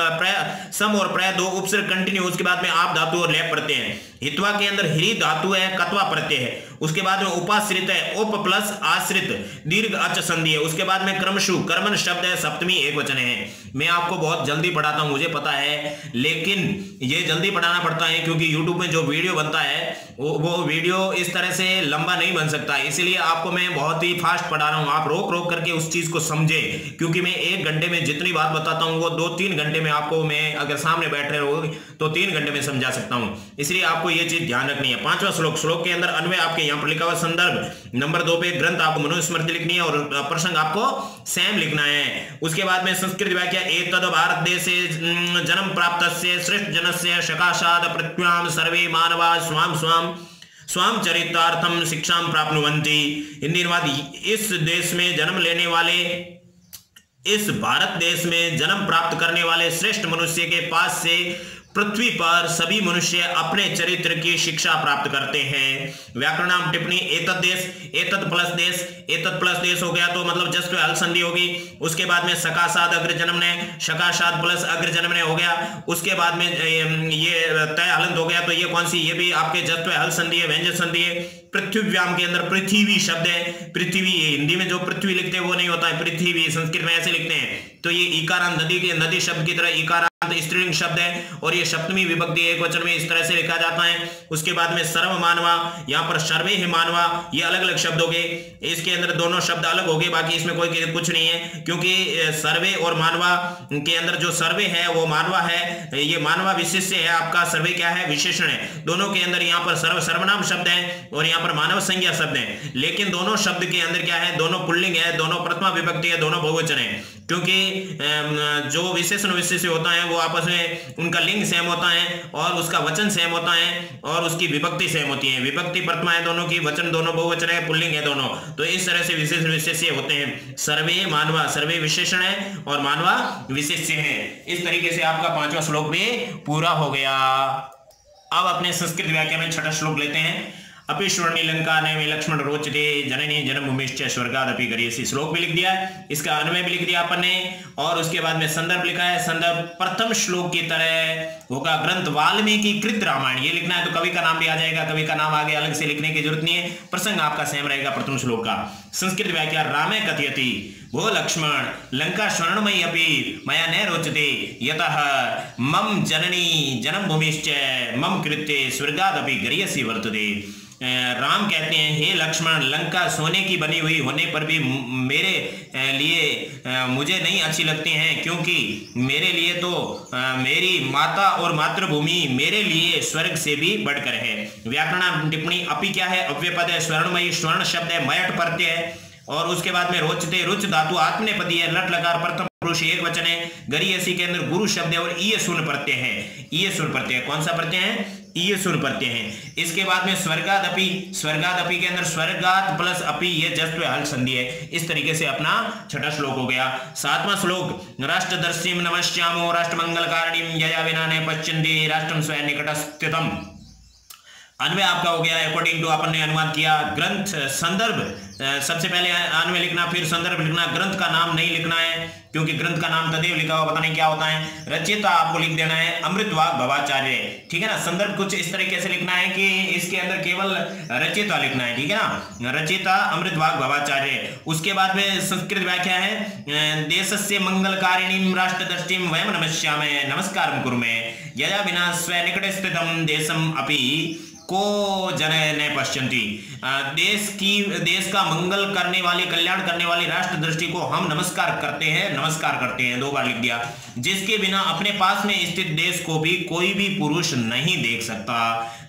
B: सम और प्रय दो उपसर्ग कंटिन्यू, उसके बाद में आप धातु और लेप प्रत्यय हैं। हित्वा के अंदर हिरी धातु है, कत्वा प्रत्यय है। उसके बाद में उपाश्रित है, उप प्लस आश्रित दीर्घ अच संधि है। उसके बाद में क्रमशु कर्मण शब्द है, सप्तमी एक वचन है। मैं आपको बहुत जल्दी पढ़ाता हूं, मुझे पता है, लेकिन ये जल्दी पढ़ाना पड़ता है क्योंकि YouTube में जो वीडियो बनता है वो वीडियो इस तरह से लंबा नहीं बन सकता, इसीलिए आपको मैं बहुत ही फास्ट पढ़ा रहा हूं। आप रोक रोक करके उस चीज को समझे, क्योंकि मैं 1 घंटे में जितनी बात बताता हूं वो 2-3 घंटे में आपको, मैं अगर सामने बैठ रहे हो तो 3 घंटे में समझा सकता हूं। इसलिए आपको ये चीज ध्यान रखनी है। 5वां श्लोक के अंदर अन्वय आपके यहाँ पर लिखा हुआ, संदर्भ नंबर 2 पे ग्रंथ आपको मनुस्मृति लिखनी है और प्रसंग आपको सैम लिखना है। उसके बाद में संस्कृत व्याख्या, एतद भारत देशे जन्म प्राप्तस्य श्रेष्ठ जनस्य सकाशाद पृथ्व्याम सर्वे मानवा स्वाम चरितार्थम शिक्षाम प्राप्नुवन्ति। हिंदी अनुवाद, इस देश में जन्म लेने वाले, इस भारत देश में जन्म प्राप्त करने वाले श्रेष्ठ मनुष्य के पास से पृथ्वी पर सभी मनुष्य अपने चरित्र की शिक्षा प्राप्त करते हैं। व्याकरणात्मक टिप्पणी, एतद देश, एतद प्लस देश हो गया तो मतलब जस्ट हल संधि होगी। उसके बाद में सकाशाद अग्र जन्म ने, सकाशाद प्लस अग्र जन्म ने हो गया। उसके बाद में ये तय हलंत हो गया, तो ये कौन सी, ये भी आपके जस्ट हल संधि है, व्यंजन संधि है। पृथ्व्याम के अंदर पृथ्वी शब्द है, पृथ्वी, हिंदी में जो पृथ्वी लिखते हैं वो नहीं होता है, पृथ्वी संस्कृत में ऐसे लिखते हैं। तो ये इकारांत, नदी शब्द की तरह इकारांत स्त्रीलिंग शब्द है और ये सप्तमी विभक्ति एक वचन में इस तरह से लिखा जाता है। उसके बाद में सर्व मानवा, यहाँ पर सर्वे ही मानवा, ये अलग अलग शब्द हो गए। इसके अंदर दोनों शब्द अलग हो गए, बाकी इसमें कोई कुछ नहीं है, क्योंकि सर्वे और मानवा के अंदर जो सर्वे है वो मानवा है, ये मानवा विशेष्य है आपका, सर्वे क्या है, विशेषण है। दोनों के अंदर यहाँ पर सर्वनाम शब्द है और यहाँ पर मानव संज्ञा शब्द है, लेकिन दोनों शब्द के अंदर क्या है, दोनों पुल्लिंग है, दोनों प्रथमा विभक्ति है, दोनों बहुवचन है। क्योंकि जो विशेषण विशेष्य होता है वो आपस में उनका लिंग सेम होता है और उसका वचन सेम होता है और उसकी विभक्ति सेम होती है। विभक्ति प्रथमा है दोनों की, वचन दोनों बहुवचन है, पुल्लिंग है दोनों। तो इस तरह से विशेषण विशेष्य होते हैं। सर्वे मानवा, सर्वे विशेषण है और मानवा विशेष्य है। इस तरीके से आपका 5वां श्लोक भी पूरा हो गया। अब अपने संस्कृत व्याख्या में 6ठा श्लोक लेते हैं। अपि स्वर्णी लंका ने लक्ष्मण रोचते जननी जन्मभूमिश्च स्वर्गादपि गरीयसी। श्लोक भी लिख दिया है, इसका अन्वय भी लिख दिया अपन ने और उसके बाद में संदर्भ लिखा है। संदर्भ प्रथम श्लोक की तरह होगा, ग्रंथ वाल्मीकि कृत रामायण, ये लिखना है तो कवि का नाम भी आ जाएगा, कवि का नाम आगे अलग से लिखने की जरूरत नहीं है। प्रसंग आपका सेम रहेगा प्रथम श्लोक का। संस्कृत व्याख्या, रामे कथयति, भो लक्ष्मण लंका स्वर्णमयी अपि मया न रोचते यतः मम जननी जन्मभूमिश्च मम कृत्ये स्वर्गादपि गरीयसी वर्तते। राम कहते हैं, हे लक्ष्मण, लंका सोने की बनी हुई होने पर भी मेरे लिए मुझे नहीं अच्छी लगती हैं, क्योंकि मेरे लिए तो मेरी माता और मातृभूमि मेरे लिए स्वर्ग से भी बढ़कर है। व्याकरण टिप्पणी अपि क्या है? अव्यपद है, स्वर्णमयी स्वर्ण शब्द है, मयट प्रत्यय है, और उसके बाद में रोचते रुच धातु आत्मनेपदी है, लट लकार प्रथम पुरुष एक वचन है, गरीयसी के अंदर गुरु शब्द है और ईय सुन प्रत्यय है। ईय सुन प्रत्यय कौन सा प्रत्यय है? ईय सुन प्रत्यय है। इसके बाद में स्वर्गादपि, स्वर्गादपि के अंदर स्वर्गात प्लस अपि, ये जस्ट हल संधि है। इस तरीके से अपना छठा श्लोक हो गया। सातवां श्लोक, राष्ट्रदर्शिम नमस्यामो राष्ट्रमंगलकारिणीम यया विना न पश्यन्ति राष्ट्रम स्वयं निकटस्थितम। अन्वय आपका हो गया अकॉर्डिंग टू अपन ने अनुवाद किया। ग्रंथ संदर्भ, सबसे पहले अन्वय लिखना, फिर संदर्भ लिखना। ग्रंथ का नाम नहीं लिखना है, क्योंकि ग्रंथ का नाम तदेव लिखा हुआ, पता नहीं क्या होता है। रचयिता आपको लिख देना है अमृतवाग भवाचार्य, ठीक है ना। संदर्भ कुछ इस तरीके से लिखना है कि इसके अंदर केवल रचयिता लिखना है, ठीक है ना, रचयिता अमृतवाग भवाचार्य। उसके बाद में संस्कृत व्याख्या है, देशस्य मंगलकारिणीम राष्ट्रदर्शिम वयम नमस्यामहे नमस्कारं कुर्मे यया विना स्व निकटे स्थितम देशम अपि को जन न पश्यन्ति। देश का मंगल करने वाली, कल्याण करने वाली राष्ट्र दृष्टि को हम नमस्कार करते हैं, 2 बार लिख दिया। जिसके बिना अपने पास में स्थित देश को भी कोई भी पुरुष नहीं देख सकता।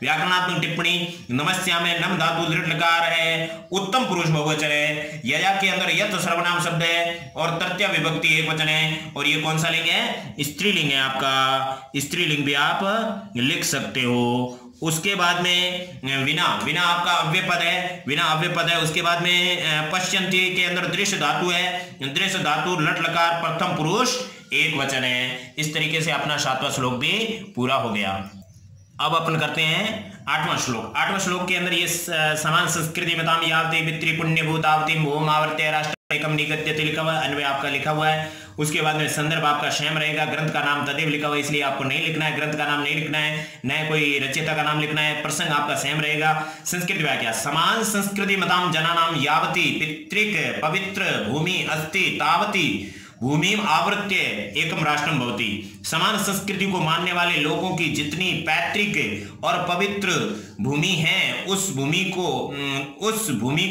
B: व्याकरणात्मक टिप्पणी, नमस्यामहे नम धातु दृढ़ लकार है, उत्तम पुरुष बहुवचन है, यया के अंदर यत सर्वनाम शब्द है और तृतीय विभक्ति एक वचन है, और ये कौन सा लिंग है? स्त्रीलिंग है आपका। स्त्रीलिंग भी आप लिख सकते हो। उसके बाद में विना, विना आपका अव्यपद है, विना अव्यपद है। उसके बाद में पश्यन्ति के अंदर दृश्य धातु है, दृश्य धातु लट लकार प्रथम पुरुष एक वचन है। इस तरीके से अपना 7वां श्लोक भी पूरा हो गया। अब अपन करते हैं 8वां श्लोक। 8वां श्लोक के अंदर ये समान संस्कृति मताम यावते पितृ पुण्य भूतावती भूम आवर्त्य राष्ट्र एकम निगद्यते लिखा हुआ है, अन्वय आपका लिखा हुआ है। उसके बाद में संदर्भ आपका स्वयं रहेगा। ग्रंथ का नाम तदेव लिखा हुआ है, इसलिए आपको नहीं लिखना है, ग्रंथ का नाम नहीं लिखना है, न कोई रचयिता का नाम लिखना है। प्रसंग आपका स्वयं रहेगा। संस्कृत व्याख्या, समान संस्कृति मताम जनानाम यावती पितृक पवित्र भूमि अस्ति तावती भूमि आवृत्य एकम राष्ट्रम भवति। समान संस्कृति को मानने वाले लोगों की जितनी पैतृक और पवित्र भूमि है, उस भूमि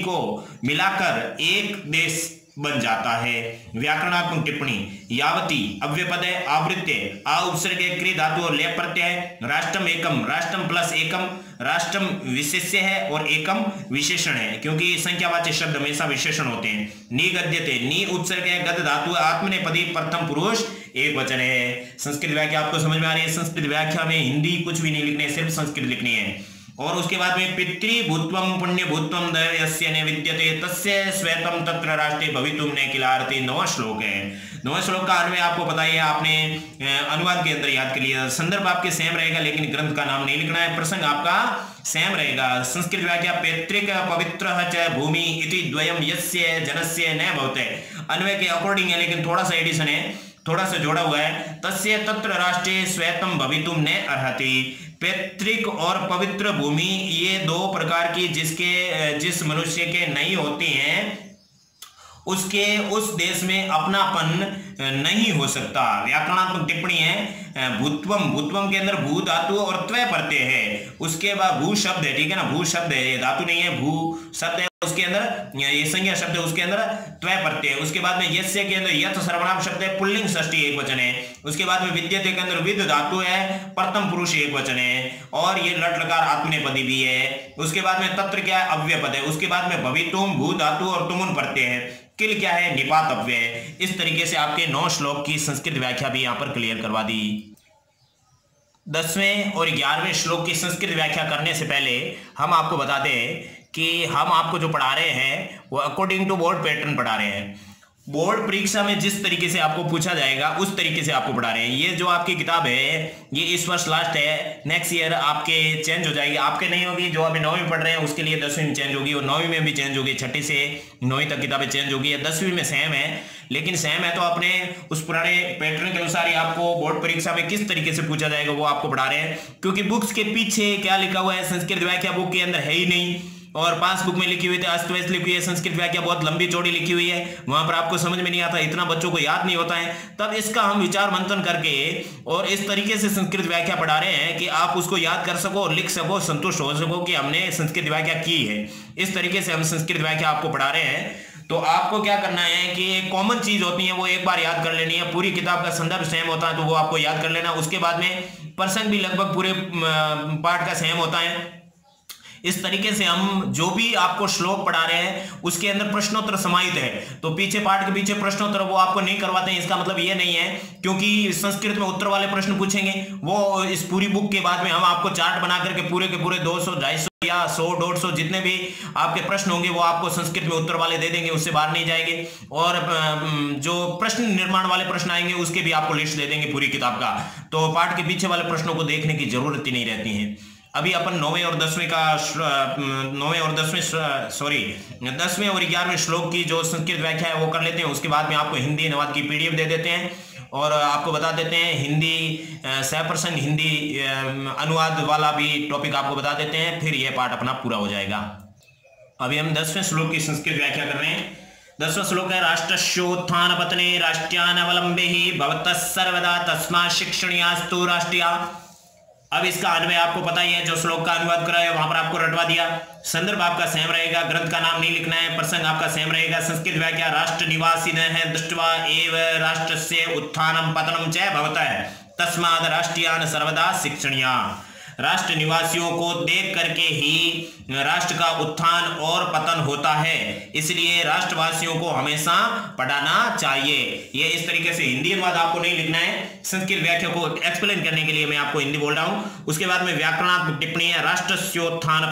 B: को मिलाकर एक देश बन जाता है। व्याकरणात्मक टिप्पणी, यावती अव्यपद है, आवृत्य आ उपसर्ग क्रिय धातु और लेप प्रत्यय है। राष्ट्रम एकम, राष्ट्रम प्लस एकम, राष्ट्रम विशेष्य है और एकम विशेषण है, क्योंकि संख्यावाचक शब्द हमेशा विशेषण होते हैं। निगद्यते, नी उपसर्ग है, गद धातु आत्मनेपदी प्रथम पुरुष एक वचन है। संस्कृत व्याख्या आपको समझ में आ रही है। संस्कृत व्याख्या में हिंदी कुछ भी नहीं लिखनी है, सिर्फ संस्कृत लिखनी है। और उसके बाद में पितृभूत्वम पुण्यभूत्वम दैवस्य न विद्यते तस्य श्वेतम तत्र राष्ट्रे भवितुम न किलार्ति। 9वां श्लोक है। 9वें श्लोक का अन्वय आपको पता ही है, आपने अनुवाद के अंदर याद कर लिया। संदर्भ आपके सेम रहेगा, लेकिन ग्रंथ का नाम नहीं लिखना है। प्रसंग आपका सेम रहेगा। संस्कृत व्याख्या, पैतृक पवित्र च भूमि इति द्वयम यस्य जनस्य न भवते। अन्वय के अकॉर्डिंग है, लेकिन थोड़ा सा एडिशन है, थोड़ा सा जोड़ा हुआ है। तस्य तत्र राष्ट्रे श्वेतम भवितुम न अर्हति। पैतृक और पवित्र भूमि ये 2 प्रकार की जिस मनुष्य के नहीं होती हैं, उसके उस देश में अपनापन नहीं हो सकता। व्याकरणात्मक टिप्पणी है, भूत्वम, भूत्वम के अंदर भू धातु और त्वय प्रत्यय है। उसके बाद भू शब्द है, ठीक है ना, भू शब्द है, ये धातु नहीं है, भू शब्द है। उसके अंदर ये संज्ञा शब्द है, उसके अंदर त्वय प्रत्यय है। उसके बाद में यस्य के अंदर यथ सर्वनाम शब्द है, पुल्लिंग षष्ठी एक वचन है। उसके बाद में विद्यते के अंदर विद धातु है, प्रथम पुरुष एक वचन है, और ये लट लकार आत्मनेपदी भी है। उसके बाद में तत्र क्या है? अव्यपद है। उसके बाद में भवितुम भू धातु और तुमुन प्रत्यय है। किल क्या है? निपात अव्यय है। इस तरीके से आपके 9 श्लोक की संस्कृत व्याख्या भी यहां पर क्लियर करवा दी। 10वें और 11वें श्लोक की संस्कृत व्याख्या करने से पहले हम आपको बता दें कि हम आपको जो पढ़ा रहे हैं वो अकॉर्डिंग टू बोर्ड पैटर्न पढ़ा रहे हैं। बोर्ड परीक्षा में जिस तरीके से आपको पूछा जाएगा उस तरीके से आपको पढ़ा रहे हैं। ये जो आपकी किताब है ये इस वर्ष लास्ट है, नेक्स्ट ईयर आपके चेंज हो जाएगी। आपके नहीं होगी, जो अभी 9वीं पढ़ रहे हैं उसके लिए 10वीं में चेंज होगी, और 9वीं में भी चेंज होगी, 6ठी से 9वीं तक किताबें चेंज होगी। 10वीं में सेम है, लेकिन सेम है तो अपने उस पुराने पैटर्न के अनुसार ही आपको बोर्ड परीक्षा में किस तरीके से पूछा जाएगा वो आपको पढ़ा रहे हैं। क्योंकि बुक्स के पीछे क्या लिखा हुआ है संस्कृत व्याख्या बुक के अंदर है ही नहीं, और पासबुक में लिखी हुई थी, अस्त व्यस्त लिखी हुई है, संस्कृत व्याख्या बहुत लंबी चौड़ी लिखी हुई है, वहां पर आपको समझ में नहीं आता, इतना बच्चों को याद नहीं होता है। तब इसका हम विचार मंथन करके और इस तरीके से संस्कृत व्याख्या पढ़ा रहे हैं कि आप उसको याद कर सको और लिख सको, संतुष्ट हो सको कि हमने संस्कृत व्याख्या की है। इस तरीके से हम संस्कृत व्याख्या आपको पढ़ा रहे हैं। तो आपको क्या करना है कि एक कॉमन चीज होती है वो एक बार याद कर लेनी है। पूरी किताब का संदर्भ सेम होता है तो वो आपको याद कर लेना। उसके बाद में प्रसंग भी लगभग पूरे पाठ का सेम होता है। इस तरीके से हम जो भी आपको श्लोक पढ़ा रहे हैं उसके अंदर प्रश्नोत्तर समाहित है। तो पीछे पाठ के पीछे प्रश्नोत्तर वो आपको नहीं करवाते हैं, इसका मतलब ये नहीं है क्योंकि संस्कृत में उत्तर वाले प्रश्न पूछेंगे, वो इस पूरी बुक के बाद में हम आपको चार्ट बना करके पूरे के पूरे 200, 250 या 100, 150 जितने भी आपके प्रश्न होंगे वो आपको संस्कृत में उत्तर वाले दे देंगे, उससे बाहर नहीं जाएंगे। और जो प्रश्न निर्माण वाले प्रश्न आएंगे उसके भी आपको लिस्ट दे देंगे पूरी किताब का। तो पाठ के पीछे वाले प्रश्नों को देखने की जरूरत ही नहीं रहती है। अभी अपन 9वें और 10वें और 11वें श्लोक की जो संस्कृत व्याख्या है वो कर लेते हैं। उसके बाद में आपको हिंदी अनुवाद की पीडीएफ दे देते हैं और आपको बता देते हैं हिंदी सप्रसंग हिंदी अनुवाद वाला भी टॉपिक आपको बता देते हैं। फिर यह पाठ अपना पूरा हो जाएगा। अभी हम 10वें श्लोक की संस्कृत व्याख्या कर रहे हैं। 10वां श्लोक है राष्ट्रस्योत्थान पतने राष्ट्रियानवलंबे ही भवतः सर्वदा तस्मात् शिक्षणीयास्तु राष्ट्रिया। अब इसका अन्वय आपको पता ही है, जो श्लोक का अनुवाद करा है वहां पर आपको रटवा दिया। संदर्भ आपका सेम रहेगा, ग्रंथ का नाम नहीं लिखना है, प्रसंग आपका सेम रहेगा। संस्कृत व्याख्या राष्ट्र निवासिनः है दृष्ट्वा एव राष्ट्रस्य उत्थानं पतनं च भवतः तस्मात् राष्ट्रियान् सर्वदा शिक्षणीया। राष्ट्र निवासियों को देख करके ही राष्ट्र का उत्थान और पतन होता है, इसलिए राष्ट्रवासियों को हमेशा पढ़ाना चाहिए। ये इस तरीके से हिंदी अनुवाद आपको नहीं लिखना है, संस्कृत व्याख्या को एक्सप्लेन करने के लिए मैं आपको हिंदी बोल रहा हूं। उसके बाद में व्याकरणात्मक टिप्पणी है राष्ट्रस्योत्थान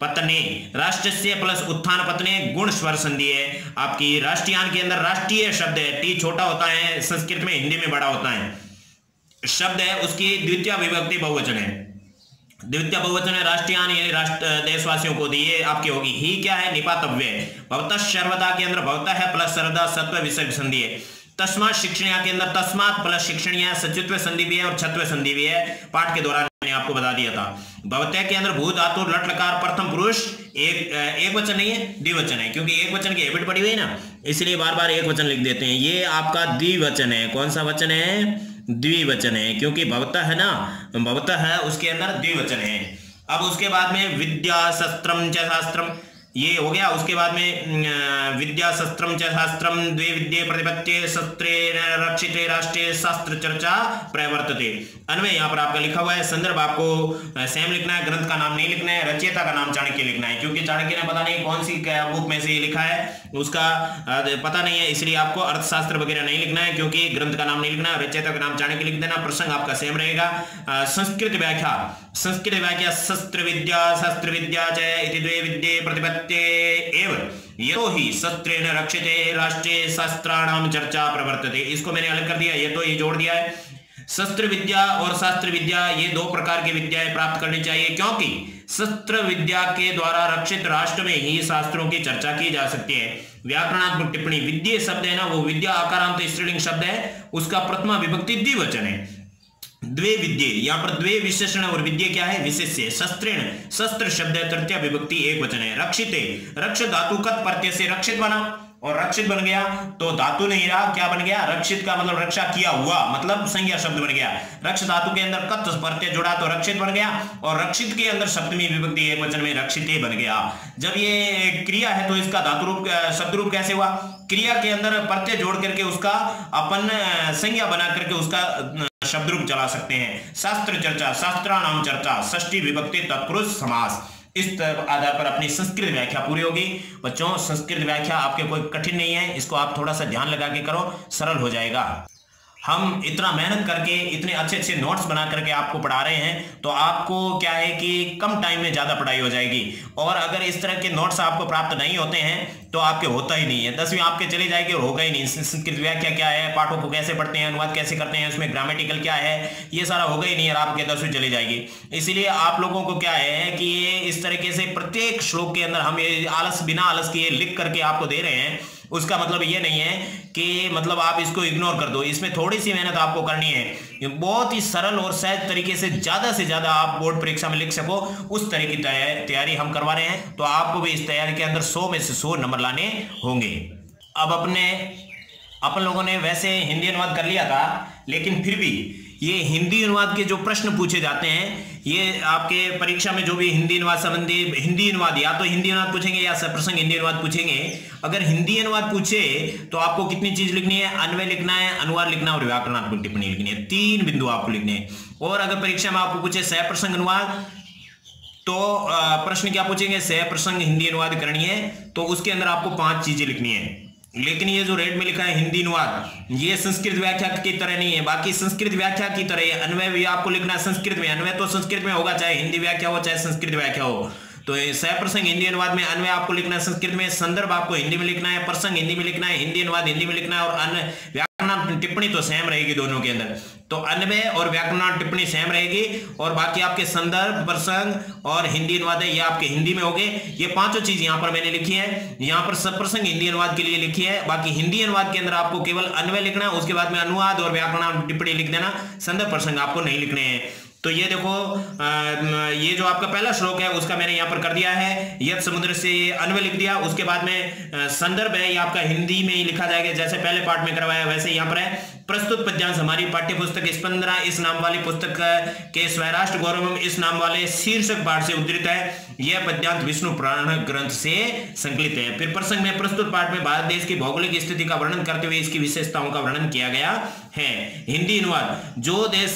B: पतने राष्ट्र से प्लस उत्थान पतने गुण स्वर संधि है आपकी। राष्ट्रियान के अंदर राष्ट्रीय शब्द है, टी छोटा होता है संस्कृत में, हिंदी में बड़ा होता है शब्द है, उसकी द्वितीय विभक्ति बहुवचन है। द्वितीय बहुवचन है राष्ट्रियान, यानी राष्ट्र देशवासियों को दी, ये आपकी होगी। ही क्या है, निपातव्य है। भवतः सर्वदा के अंदर भवतः है प्लस सर्वदा सत्व विसर्ग संधि है। तस्मात् शिक्षणीया के अंदर तस्मात् प्लस शिक्षणीया सचित्व संधि भी है और छत्व संधि भी है। पाठ के दौरान मैंने आपको बता दिया था। भवतः के अंदर भू धातु लट लकार प्रथम पुरुष एक वचन नहीं है, द्विवचन है, क्योंकि एक वचन की हैबिट पड़ी हुई है ना, इसलिए बार बार एक वचन लिख देते हैं। ये आपका द्विवचन है। कौन सा वचन है, द्विवचन है, क्योंकि भवतः है ना, भवतः है उसके अंदर द्विवचन है। अब उसके बाद में विद्या शस्त्रम च शास्त्रम, ये हो गया। उसके बाद में विद्या शस्त्रम च शास्त्रम द्वे विद्ये प्रतिपत्ते शस्त्रे रक्षिते राष्ट्रे शास्त्र चर्चा प्रवर्तते। अन्वय यहाँ पर आपका लिखा हुआ है। संदर्भ आपको सेम लिखना है, ग्रंथ का नाम नहीं लिखना है, रचयिता का नाम चाणक्य लिखना है, क्योंकि चाणक्य ने पता नहीं कौन सी बुक में से ये लिखा है उसका पता नहीं है, इसलिए आपको अर्थशास्त्र वगैरह नहीं लिखना है, क्योंकि ग्रंथ का नाम नहीं लिखना है, रचयिता का नाम चाणक्य लिख देना। प्रसंग आपका सेम रहेगा। संस्कृत व्याख्या शस्त्र विद्या च इति द्वे विद्ये प्रतिपत्ते एव यतो ही शस्त्रेण रक्षिते राष्ट्रे शास्त्राणाम चर्चा प्रवर्तते। इसको मैंने अलग कर दिया, ये तो ये जोड़ दिया है। शस्त्र विद्या और शास्त्र विद्या ये दो प्रकार की विद्याएं प्राप्त करनी चाहिए, क्योंकि शस्त्र विद्या के द्वारा रक्षित राष्ट्र में ही शास्त्रों की चर्चा की जा सकती है। व्याकरणात्मक टिप्पणी, विद्ये शब्द है ना, वो विद्या आकारांत स्त्रीलिंग शब्द है, उसका प्रथमा विभक्ति द्विवचन है। द्वे विद्ये, यहाँ पर द्वे विशेषण और विद्ये क्या है, विशेष्य। शस्त्रेण, शस्त्र शब्द है, तृतीय विभक्ति एक वचन है। रक्षिते, रक्ष धातु कत प्रत्यय से रक्षित बना, और रक्षित बन गया तो धातु नहीं रहा, क्या बन गया, रक्षित का मतलब रक्षा किया हुआ, मतलब संज्ञा शब्द बन गया। रक्ष धातु के अंदर कत प्रत्यय जुड़ा तो रक्षित बन गया, और रक्षित के अंदर सप्तमी विभक्ति एक वचन में रक्षिते बन गया। जब ये क्रिया है तो इसका धातु रूप शब्द रूप कैसे हुआ, क्रिया के अंदर प्रत्यय जोड़ करके उसका अपन संज्ञा बना करके उसका शब्द रूप चला सकते हैं। शास्त्र चर्चा, शास्त्राणाम चर्चा, षष्ठी विभक्ति तत्पुरुष समास। इस आधार पर अपनी संस्कृत व्याख्या पूरी होगी। बच्चों, संस्कृत व्याख्या आपके कोई कठिन नहीं है, इसको आप थोड़ा सा ध्यान लगा के करो, सरल हो जाएगा। हम इतना मेहनत करके इतने अच्छे अच्छे नोट्स बना करके आपको पढ़ा रहे हैं, तो आपको क्या है कि कम टाइम में ज्यादा पढ़ाई हो जाएगी। और अगर इस तरह के नोट्स आपको प्राप्त नहीं होते हैं तो आपके होता ही नहीं है, 10वीं आपके चली जाएगी और होगा ही नहीं। संस्कृत व्याख्या क्या है, पाठों को कैसे पढ़ते हैं, अनुवाद कैसे करते हैं, उसमें ग्रामेटिकल क्या है, ये सारा होगा ही नहीं और आपके 10वीं चली जाएगी। इसलिए आप लोगों को क्या है कि ये इस तरीके से प्रत्येक श्लोक के अंदर हम ये बिना आलस किए लिख करके आपको दे रहे हैं। उसका मतलब ये नहीं है कि मतलब आप इसको इग्नोर कर दो। इसमें थोड़ी सी मेहनत आपको करनी है। ये बहुत ही सरल और सहज तरीके से ज्यादा आप बोर्ड परीक्षा में लिख सको उस तरह की तैयारी हम करवा रहे हैं। तो आपको भी इस तैयारी के अंदर 100 में से 100 नंबर लाने होंगे। अब अपन लोगों ने वैसे हिंदी अनुवाद कर लिया था, लेकिन फिर भी ये हिंदी अनुवाद के जो प्रश्न पूछे जाते हैं, ये आपके परीक्षा में जो भी हिंदी अनुवाद संबंधी हिंदी अनुवाद या तो हिंदी अनुवाद पूछेंगे या सप्रसंग हिंदी अनुवाद पूछेंगे। अगर हिंदी अनुवाद पूछे तो आपको कितनी चीज लिखनी है? अन्वय लिखना है, अनुवाद लिखना और व्याकरणात्मक टिप्पणी लिखनी है। 3 बिंदु आपको लिखने हैं। और अगर परीक्षा में आपको पूछे सप्रसंग अनुवाद, तो प्रश्न क्या पूछेंगे? सप्रसंग हिंदी अनुवाद करनी है, तो उसके अंदर आपको 5 चीजें लिखनी है। लेकिन ये जो रेड में लिखा है हिंदी अनुवाद, ये संस्कृत व्याख्या की तरह नहीं है। बाकी संस्कृत व्याख्या की तरह अन्वय भी आपको लिखना है संस्कृत में। अन्वय तो संस्कृत में होगा, चाहे हिंदी व्याख्या हो चाहे संस्कृत व्याख्या हो। तो सप्रसंग हिंदी अनुवाद में अन्वय आपको लिखना है संस्कृत में, संदर्भ आपको हिंदी में लिखना है, प्रसंग हिंदी में लिखना है, हिंदी अनुवाद हिंदी में लिखना है, और अन्य व्याकरण टिप्पणी तो सेम रहेगी दोनों के अंदर। तो अन्वय और व्याकरण टिप्पणी सेम रहेगी, और बाकी आपके संदर्भ, प्रसंग और हिंदी अनुवाद है, ये आपके हिंदी में हो गए। ये 5 चीज यहाँ पर मैंने लिखी है। यहाँ पर सप्रसंग हिंदी अनुवाद के लिए लिखी है। बाकी हिंदी अनुवाद के अंदर आपको केवल अन्वय लिखना है, उसके बाद में अनुवाद और व्याकरण टिप्पणी लिख देना, संदर्भ प्रसंग आपको नहीं लिखने हैं। तो ये देखो, ये जो आपका पहला श्लोक है उसका मैंने यहाँ पर कर दिया है, यत् समुद्र से अन्वय लिख दिया। उसके बाद में संदर्भ है, ये आपका हिंदी में ही लिखा जाएगा, जैसे पहले पार्ट में करवाया वैसे यहाँ पर है। प्रस्तुत पद्यांश हमारी पाठ्य पुस्तक स्पंदना इस नाम वाली पुस्तक के स्वराष्ट्र गौरवम इस नाम वाले शीर्षक पाठ से उद्धृत है। यह पद्यांश विष्णु पुराण ग्रंथ से संकलित है। फिर प्रसंग में प्रस्तुत पाठ में भारत देश की भौगोलिक स्थिति का वर्णन करते हुए इसकी विशेषताओं का वर्णन किया गया है। हिंदी अनुवाद, जो देश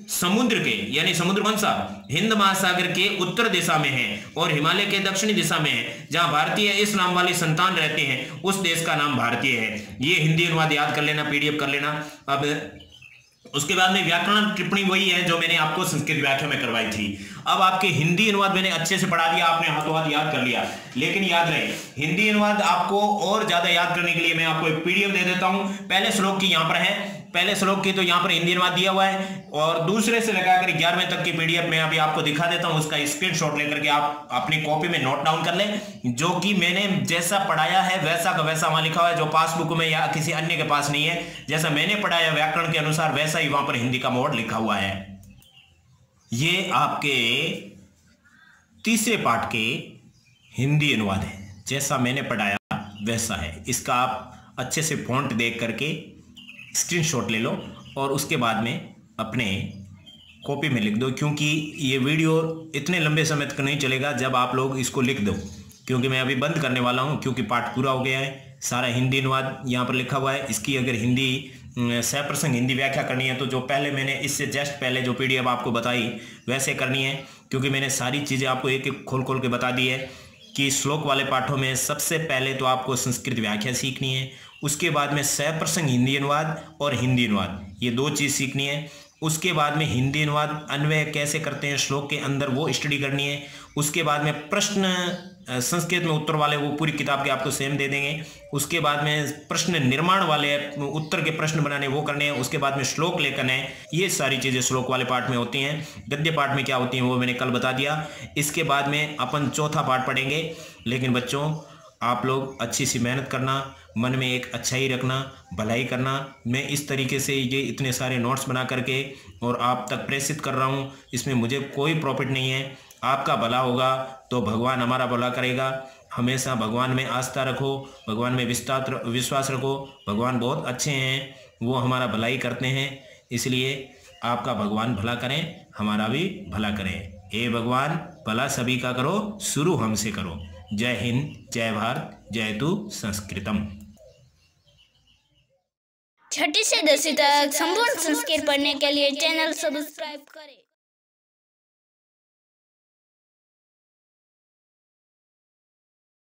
B: समुद्र के यानी समुद्र कौन सा? हिंद महासागर के उत्तर दिशा में है और हिमालय के दक्षिणी दिशा में है, जहां भारतीय इस नाम वाले संतान रहते हैं, उस देश का नाम भारतीय है। ये हिंदी अनुवाद याद कर लेना, पीडीएफ कर लेना। अब उसके बाद में व्याकरण टिप्पणी वही है जो मैंने आपको संस्कृत व्याख्या में करवाई थी। अब आपके हिंदी अनुवाद मैंने अच्छे से पढ़ा दिया, आपने हाथों हाथ याद कर लिया। लेकिन याद रहे, हिंदी अनुवाद आपको और ज्यादा याद करने के लिए मैं आपको एक पीडीएफ दे देता हूं। पहले श्लोक की यहाँ पर है, पहले श्लोक की तो यहाँ पर हिंदी अनुवाद दिया हुआ है, और दूसरे से लगाकर 11वें तक की पीडीएफ मैं अभी आपको दिखा देता हूं। उसका स्क्रीनशॉट लेकर के आप अपनी कॉपी में नोट डाउन कर लें, जो कि मैंने जैसा पढ़ाया है वैसा का वैसा वहां लिखा हुआ है, जो पासबुक में या किसी अन्य के पास नहीं है। जैसा मैंने पढ़ाया व्याकरण के अनुसार वैसा ही वहां पर हिंदी का मोड लिखा हुआ है। ये आपके तीसरे पाठ के हिंदी अनुवाद है, जैसा मैंने पढ़ाया वैसा है। इसका आप अच्छे से फॉन्ट देख करके स्क्रीनशॉट ले लो और उसके बाद में अपने कॉपी में लिख दो, क्योंकि ये वीडियो इतने लंबे समय तक नहीं चलेगा जब आप लोग इसको लिख दो, क्योंकि मैं अभी बंद करने वाला हूँ, क्योंकि पाठ पूरा हो गया है। सारा हिंदी अनुवाद यहाँ पर लिखा हुआ है। इसकी अगर हिंदी सप्रसंग हिंदी व्याख्या करनी है तो जो पहले मैंने इससे जस्ट पहले जो पीडीएफ आपको बताई वैसे करनी है, क्योंकि मैंने सारी चीज़ें आपको एक एक खोल खोल के बता दी है कि श्लोक वाले पाठों में सबसे पहले तो आपको संस्कृत व्याख्या सीखनी है, उसके बाद में सप्रसंग हिंदी अनुवाद और हिंदी अनुवाद, ये 2 चीज़ सीखनी है। उसके बाद में हिंदी अनुवाद अन्वय कैसे करते हैं श्लोक के अंदर वो स्टडी करनी है। उसके बाद में प्रश्न संस्कृत में उत्तर वाले वो पूरी किताब के आपको सेम दे देंगे। उसके बाद में प्रश्न निर्माण वाले उत्तर के प्रश्न बनाने वो करने हैं। उसके बाद में श्लोक लेखन है। ये सारी चीज़ें श्लोक वाले पाठ में होती हैं। गद्य पाठ में क्या होती हैं वो मैंने कल बता दिया। इसके बाद में अपन चौथा पाठ पढ़ेंगे। लेकिन बच्चों, आप लोग अच्छी सी मेहनत करना, मन में एक अच्छाई रखना, भलाई करना। मैं इस तरीके से ये इतने सारे नोट्स बना करके और आप तक प्रेषित कर रहा हूँ, इसमें मुझे कोई प्रॉफिट नहीं है। आपका भला होगा तो भगवान हमारा भला करेगा। हमेशा भगवान में आस्था रखो, भगवान में विश्वास रखो। भगवान बहुत अच्छे हैं, वो हमारा भलाई करते हैं। इसलिए आपका भगवान भला करें, हमारा भी भला करें। हे भगवान, भला सभी का करो, शुरू हमसे करो। जय हिंद, जय भारत, जयतु संस्कृतम।
A: 6ठी से 10वीं तक संपूर्ण संस्कृत पढ़ने के लिए चैनल सब्सक्राइब करें।